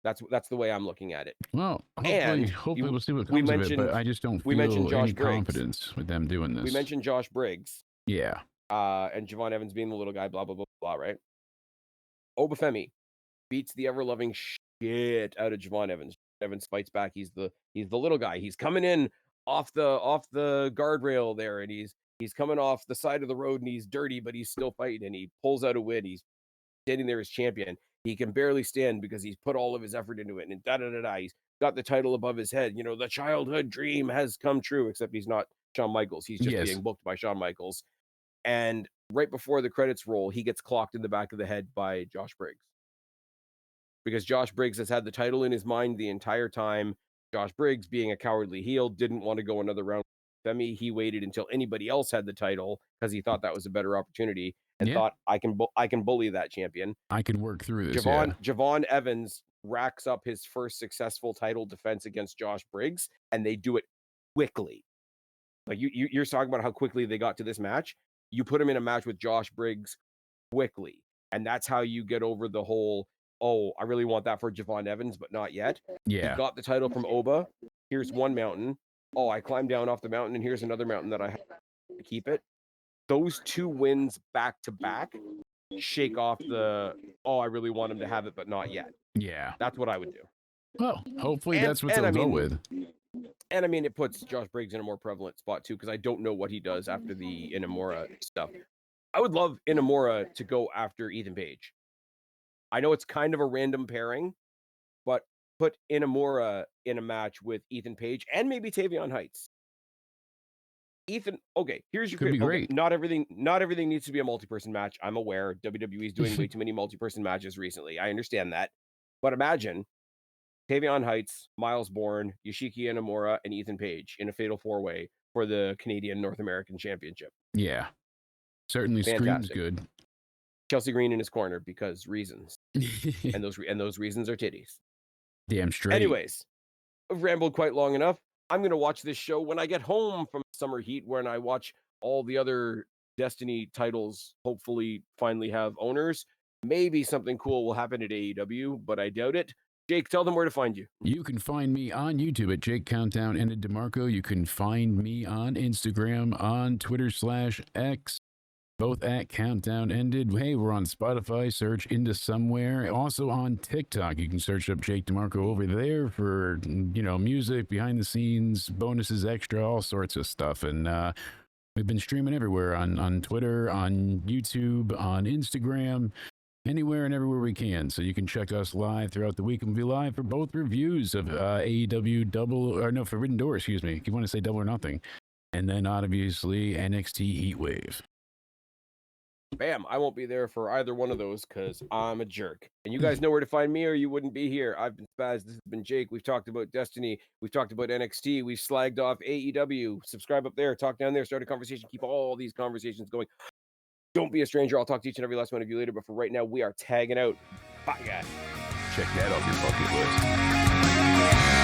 That's the way I'm looking at it. Well, hopefully we'll see what comes of it, but I just don't feel any confidence with them doing this. We mentioned Josh Briggs. Yeah. And Javon Evans being the little guy, blah, blah, blah, blah, right? Oba Femi beats the ever-loving shit out of Javon Evans. Evans fights back. He's the little guy. He's coming in off the guardrail there, and he's coming off the side of the road, and he's dirty, but he's still fighting, and he pulls out a win. He's standing there as champion. He can barely stand because he's put all of his effort into it, and da-da-da-da. He's got the title above his head. You know, the childhood dream has come true, except he's not Shawn Michaels. He's just being booked by Shawn Michaels. And right before the credits roll, he gets clocked in the back of the head by Josh Briggs. Because Josh Briggs has had the title in his mind the entire time. Josh Briggs, being a cowardly heel, didn't want to go another round with Femi. He waited until anybody else had the title because he thought that was a better opportunity and thought, I can bully that champion. I can work through this. Javon Evans racks up his first successful title defense against Josh Briggs, and they do it quickly. Like you're talking about how quickly they got to this match. You put him in a match with Josh Briggs quickly, and that's how you get over the whole, oh, I really want that for Javon Evans, but not yet. Yeah. He got the title from Oba. Here's one mountain. Oh, I climbed down off the mountain, and here's another mountain that I have to keep it. Those two wins back to back shake off the, oh, I really want him to have it, but not yet. Yeah. That's what I would do. Well, hopefully that's what they'll go with. And I mean, it puts Josh Briggs in a more prevalent spot too, because I don't know what he does after the Inamura stuff. I would love Inamura to go after Ethan Page. I know it's kind of a random pairing, but put Inamura in a match with Ethan Page and maybe Tavion Heights. Ethan, okay, here's your could be great. Not everything needs to be a multi-person match. I'm aware WWE is doing way too many multi-person matches recently. I understand that, but imagine Tavion Heights, Miles Bourne, Yoshiki Inamura, and Ethan Page in a fatal four-way for the Canadian North American Championship. Yeah, certainly screams good. Chelsea Green in his corner because reasons, and those reasons are titties. Damn straight. Anyways, I've rambled quite long enough. I'm going to watch this show when I get home from summer heat, when I watch all the other Destiny titles hopefully finally have owners. Maybe something cool will happen at AEW, but I doubt it. Jake, tell them where to find you. You can find me on YouTube at Jake Countdown and at DeMarco. You can find me on Instagram, on Twitter/X, both at Countdown Ended. Hey, we're on Spotify. Search Into Somewhere. Also on TikTok. You can search up Jake DeMarco over there for, music, behind the scenes, bonuses, extra, all sorts of stuff. And we've been streaming everywhere on Twitter, on YouTube, on Instagram. anywhere and everywhere we can. So you can check us live throughout the week, and we'll be live for both reviews of AEW Forbidden Door, excuse me. If you want to say Double or Nothing. And then obviously NXT Heatwave. Bam, I won't be there for either one of those because I'm a jerk. And you guys know where to find me or you wouldn't be here. I've been Spaz, this has been Jake. We've talked about Destiny. We've talked about NXT. We've slagged off AEW. Subscribe up there, talk down there, start a conversation. Keep all these conversations going. Don't be a stranger. I'll talk to each and every last one of you later. But for right now, we are tagging out. Bye, guys. Check that off your bucket list.